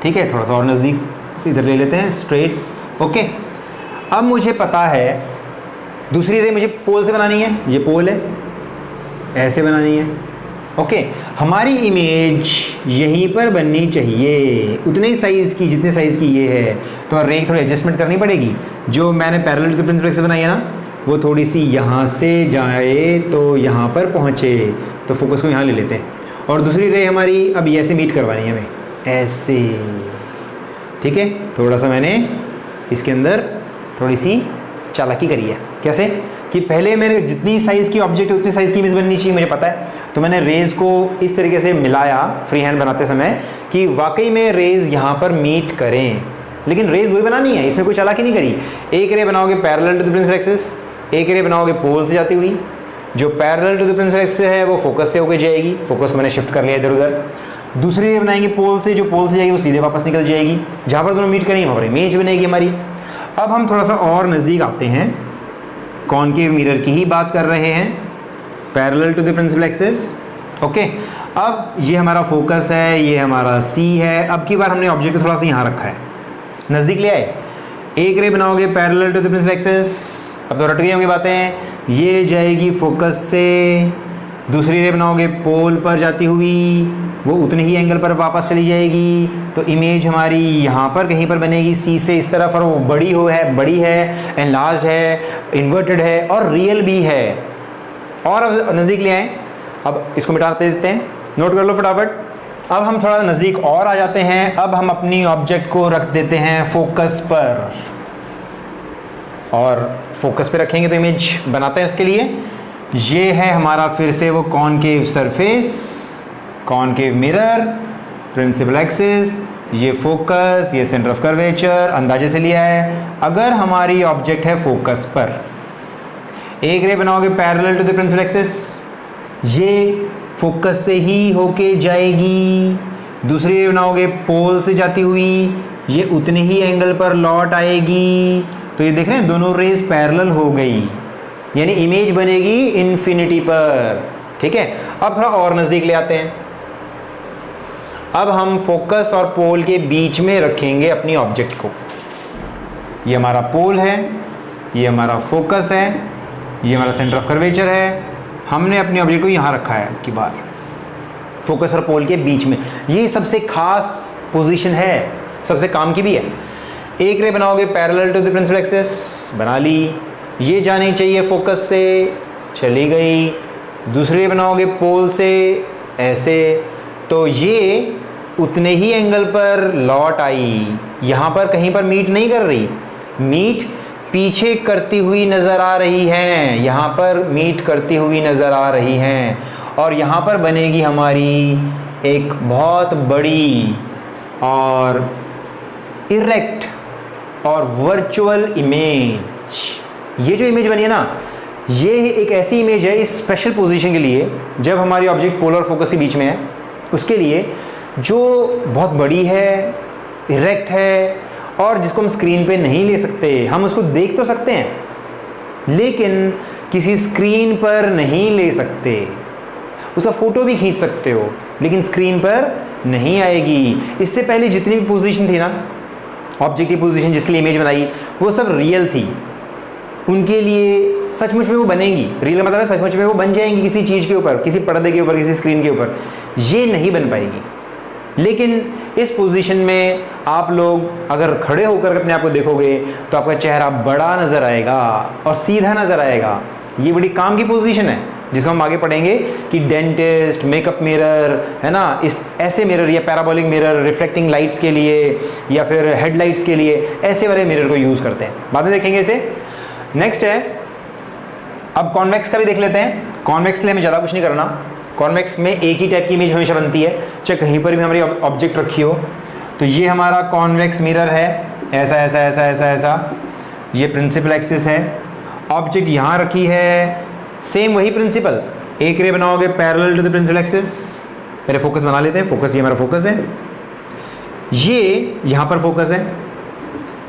ठीक है। थोड़ा सा और नज़दीक से इधर ले लेते हैं, स्ट्रेट, ओके। अब मुझे पता है दूसरी रे मुझे पोल से बनानी है, ये पोल है, ऐसे बनानी है, ओके। हमारी इमेज यहीं पर बननी चाहिए, उतने ही साइज़ की जितने साइज़ की ये है। तो रे थोड़ी एडजस्टमेंट करनी पड़ेगी। जो मैंने parallel to the principal axis बनाई है ना, वो थोड़ी सी यहाँ से जाए तो यहाँ पर पहुँचे, तो फोकस को यहाँ ले लेते हैं। और दूसरी रे हमारी अब ऐसे मीट करवानी है हमें, ऐसे, ठीक है। थोड़ा सा मैंने इसके अंदर थोड़ी सी चालाकी करी है। कैसे कि पहले मेरे जितनी साइज़ की ऑब्जेक्ट है उतनी साइज़ की इमेज बननी चाहिए, मुझे पता है। तो मैंने रेज़ को इस तरीके से मिलाया फ्री हैंड बनाते समय कि वाकई में रेज़ यहाँ पर मीट करें। लेकिन रेज़ वही बनानी है, इसमें कोई चालाकी नहीं करी। एक रे बनाओगे parallel to the principal axis, एक रे बनाओगे पोल से जाती हुई। जो parallel to the principal axis है वो फोकस से होकर जाएगी, फोकस को मैंने शिफ्ट कर लिया इधर उधर। दूसरी रे बनाएंगे पोल से, जो पोल से जाएगी वो सीधे वापस निकल जाएगी। जहाँ पर दोनों मीट करेंगे वहाँ पर इमेज बनेगी हमारी। अब हम थोड़ा सा और नज़दीक आते हैं, कॉनकेव मिरर की ही बात कर रहे हैं, parallel to the principal axis, okay. अब ये हमारा फोकस है, ये हमारा सी है। अब की बार हमने ऑब्जेक्ट को थोड़ा सा यहाँ रखा है, नज़दीक ले आए। एक रे बनाओगे parallel to the principal axis, अब तो रट गई होंगी बातें। ये जाएगी फोकस से, दूसरी रे बनाओगे पोल पर जाती हुई, वो उतने ही एंगल पर वापस चली जाएगी। तो इमेज हमारी यहाँ पर कहीं पर बनेगी, सी से इस तरफ, और वो बड़ी है, एनलार्ज्ड है, इन्वर्टेड है और रियल भी है। और अब नज़दीक ले आए, अब इसको मिटाते देते हैं, नोट कर लो फटाफट। अब हम थोड़ा नज़दीक और आ जाते हैं। अब हम अपनी ऑब्जेक्ट को रख देते हैं फोकस पर, और फोकस पे रखेंगे तो इमेज बनाते हैं उसके लिए। ये है हमारा फिर से वो concave surface, concave mirror, principal axis, ये फोकस, ये सेंटर ऑफ कर्वेचर अंदाजे से लिया है। अगर हमारी ऑब्जेक्ट है फोकस पर, एक रे बनाओगे parallel to the principal axis, ये फोकस से ही होके जाएगी। दूसरी रे बनाओगे पोल से जाती हुई, ये उतने ही एंगल पर लौट आएगी। तो ये देख रहे हैं दोनों रेज पैरेलल हो गई, यानी इमेज बनेगी इन्फिनिटी पर। ठीक है, अब थोड़ा और नजदीक ले आते हैं। अब हम फोकस और पोल के बीच में रखेंगे अपनी ऑब्जेक्ट को। ये हमारा पोल है, ये हमारा फोकस है, ये हमारा सेंटर ऑफ कर्वेचर है। हमने अपनी ऑब्जेक्ट को यहाँ रखा है अब की बार, फोकस और पोल के बीच में। ये सबसे खास पोजीशन है, सबसे काम की भी है। एक रे बनाओगे parallel to the principal axis, बना ली, ये जानी चाहिए फोकस से, चली गई। दूसरी रे बनाओगे पोल से, ऐसे, तो ये उतने ही एंगल पर लौट आई। यहाँ पर कहीं पर मीट नहीं कर रही, मीट पीछे करती हुई नज़र आ रही हैं, यहाँ पर मीट करती हुई नज़र आ रही हैं। और यहाँ पर बनेगी हमारी एक बहुत बड़ी और इरेक्ट और वर्चुअल इमेज। ये जो इमेज बनी है ना, ये एक ऐसी इमेज है इस स्पेशल पोजीशन के लिए, जब हमारी ऑब्जेक्ट पोलर फोकस के बीच में है, उसके लिए, जो बहुत बड़ी है, इरेक्ट है, और जिसको हम स्क्रीन पे नहीं ले सकते। हम उसको देख तो सकते हैं लेकिन किसी स्क्रीन पर नहीं ले सकते। उसका फोटो भी खींच सकते हो लेकिन स्क्रीन पर नहीं आएगी। इससे पहले जितनी भी पोजीशन थी ना, ऑब्जेक्ट की पोजीशन जिसके लिए इमेज बनाई, वो सब रियल थी। उनके लिए सचमुच में वो बनेंगी, रियल मतलब है सचमुच में वो बन जाएंगी किसी चीज़ के ऊपर, किसी पर्दे के ऊपर, किसी स्क्रीन के ऊपर। ये नहीं बन पाएगी। लेकिन इस पोजीशन में आप लोग अगर खड़े होकर अपने आप को देखोगे तो आपका चेहरा बड़ा नज़र आएगा और सीधा नज़र आएगा। ये बड़ी काम की पोजीशन है जिसको हम आगे पढ़ेंगे कि डेंटिस्ट, मेकअप मिरर, है ना, इस ऐसे मिरर या पैराबोलिक मिरर रिफ्लेक्टिंग लाइट्स के लिए या फिर हेडलाइट्स के लिए ऐसे वाले मिरर को यूज़ करते हैं। बाद में देखेंगे इसे। नेक्स्ट है, अब कॉन्वेक्स का भी देख लेते हैं। कॉन्वेक्स के लिए हमें ज़्यादा कुछ नहीं करना। कॉन्वेक्स में एक ही टाइप की इमेज हमेशा बनती है, चाहे कहीं पर भी हमारी ऑब्जेक्ट रखी हो। तो ये हमारा कॉन्वेक्स मिरर है, ऐसा ऐसा ऐसा ऐसा ऐसा। ये प्रिंसिपल एक्सिस है, ऑब्जेक्ट यहाँ रखी है, सेम वही प्रिंसिपल। एक रे बनाओगे parallel to the principal axis. पहले फोकस बना लेते हैं। फोकस, ये हमारा फोकस है, ये यहाँ पर फोकस है।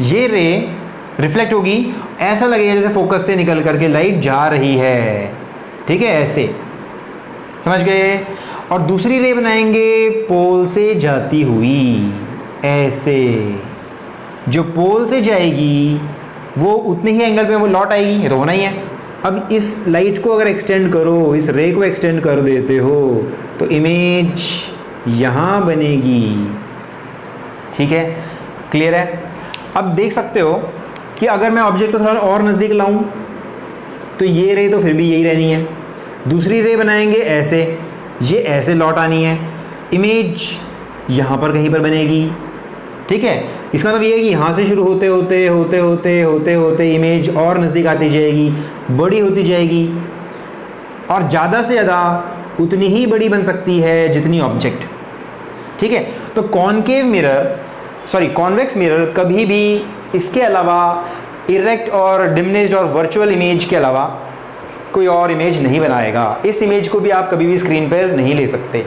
ये रे रिफ्लेक्ट होगी, ऐसा लगेगा जैसे फोकस से निकल करके लाइट जा रही है। ठीक है, ऐसे समझ गए। और दूसरी रे बनाएंगे पोल से जाती हुई, ऐसे। जो पोल से जाएगी वो उतने ही एंगल पे वो लौट आएगी, ये तो होना ही है। अब इस लाइट को अगर एक्सटेंड करो, इस रे को एक्सटेंड कर देते हो तो इमेज यहाँ बनेगी। ठीक है, क्लियर है। अब देख सकते हो कि अगर मैं ऑब्जेक्ट को थोड़ा और नज़दीक लाऊं तो ये रे तो फिर भी यही रहनी है। दूसरी रे बनाएंगे ऐसे, ये ऐसे लौट आनी है, इमेज यहाँ पर कहीं पर बनेगी। ठीक है, इसका मतलब ये है कि यहाँ से शुरू होते होते होते होते होते होते इमेज और नज़दीक आती जाएगी, बड़ी होती जाएगी, और ज़्यादा से ज़्यादा उतनी ही बड़ी बन सकती है जितनी ऑब्जेक्ट। ठीक है, तो कॉन्वेक्स मिरर कभी भी इसके अलावा इरेक्ट और डिमिनिश्ड और वर्चुअल इमेज के अलावा कोई और इमेज नहीं बनाएगा। इस इमेज को भी आप कभी भी स्क्रीन पर नहीं ले सकते।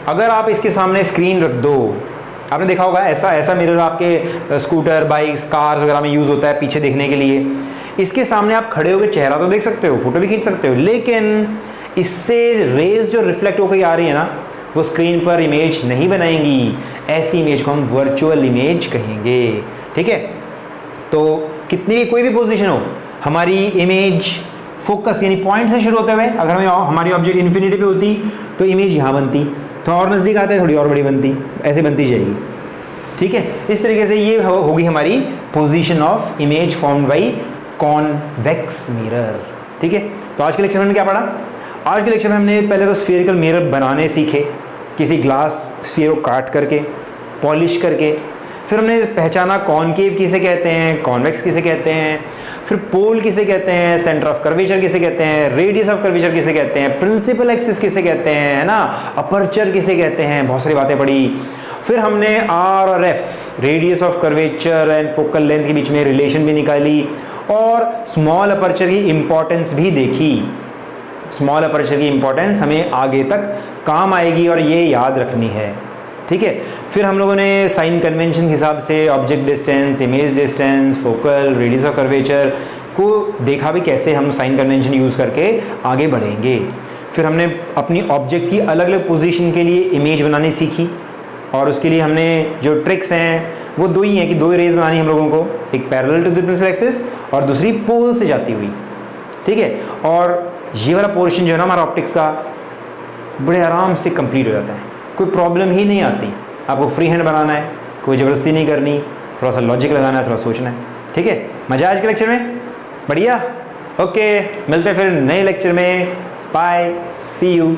अगर आप इसके सामने स्क्रीन रख दो, आपने देखा होगा ऐसा मिरर आपके स्कूटर, बाइक्स, कार्स वगैरह में यूज़ होता है पीछे देखने के लिए। इसके सामने आप खड़े होकर चेहरा तो देख सकते हो, फोटो भी खींच सकते हो, लेकिन इससे रेज जो रिफ्लेक्ट होकर आ रही है ना, वो स्क्रीन पर इमेज नहीं बनाएंगी। ऐसी इमेज को हम वर्चुअल इमेज कहेंगे। ठीक है, तो कितनी भी कोई भी पोजीशन हो, हमारी इमेज फोकस यानी पॉइंट से शुरू होते हुए अगर हमारी ऑब्जेक्ट इन्फिनिटी पे होती तो इमेज यहाँ बनती, तो और नज़दीक आते थोड़ी और बड़ी बनती, ऐसे बनती जाएगी। ठीक है, इस तरीके से ये होगी हमारी position of image formed by convex mirror. ठीक है, तो आज के लेक्चर में हमने क्या पढ़ा? आज के लेक्चर में हमने पहले तो स्फेरिकल मिरर बनाने सीखे, किसी ग्लास स्फीयर को काट करके, पॉलिश करके। फिर हमने पहचाना कॉनकेव किसे कहते हैं, कॉन्वेक्स किसे कहते हैं, फिर पोल किसे कहते हैं, सेंटर ऑफ कर्वेचर किसे कहते हैं, रेडियस ऑफ कर्वेचर किसे कहते हैं, प्रिंसिपल एक्सिस किसे कहते हैं, है ना, अपर्चर किसे कहते हैं, बहुत सारी बातें पढ़ी। फिर हमने आर और F, radius of curvature and focal length के बीच में रिलेशन भी निकाली और स्मॉल अपर्चर की इंपॉर्टेंस भी देखी। स्मॉल अपर्चर की इंपॉर्टेंस हमें आगे तक काम आएगी और ये याद रखनी है, ठीक है। फिर हम लोगों ने साइन कन्वेंशन के हिसाब से object distance, image distance, focal, radius of curvature को देखा भी कैसे हम साइन कन्वेंशन यूज़ करके आगे बढ़ेंगे। फिर हमने अपनी ऑब्जेक्ट की अलग अलग पोजीशन के लिए इमेज बनानी सीखी और उसके लिए हमने जो ट्रिक्स हैं वो दो ही हैं कि दो रेज बनानी हम लोगों को, एक parallel to the principal axis और दूसरी पोल से जाती हुई, ठीक है। और ये वाला पोर्शन जो है ना हमारा ऑप्टिक्स का, बड़े आराम से कंप्लीट हो जाता है, कोई प्रॉब्लम ही नहीं आती। आपको फ्री हैंड बनाना है, कोई ज़बरदस्ती नहीं करनी, थोड़ा सा लॉजिक लगाना है, थोड़ा सोचना है, ठीक है। मज़ा आज के लेक्चर में? बढ़िया, ओके, मिलते हैं फिर नए लेक्चर में। Bye, see you.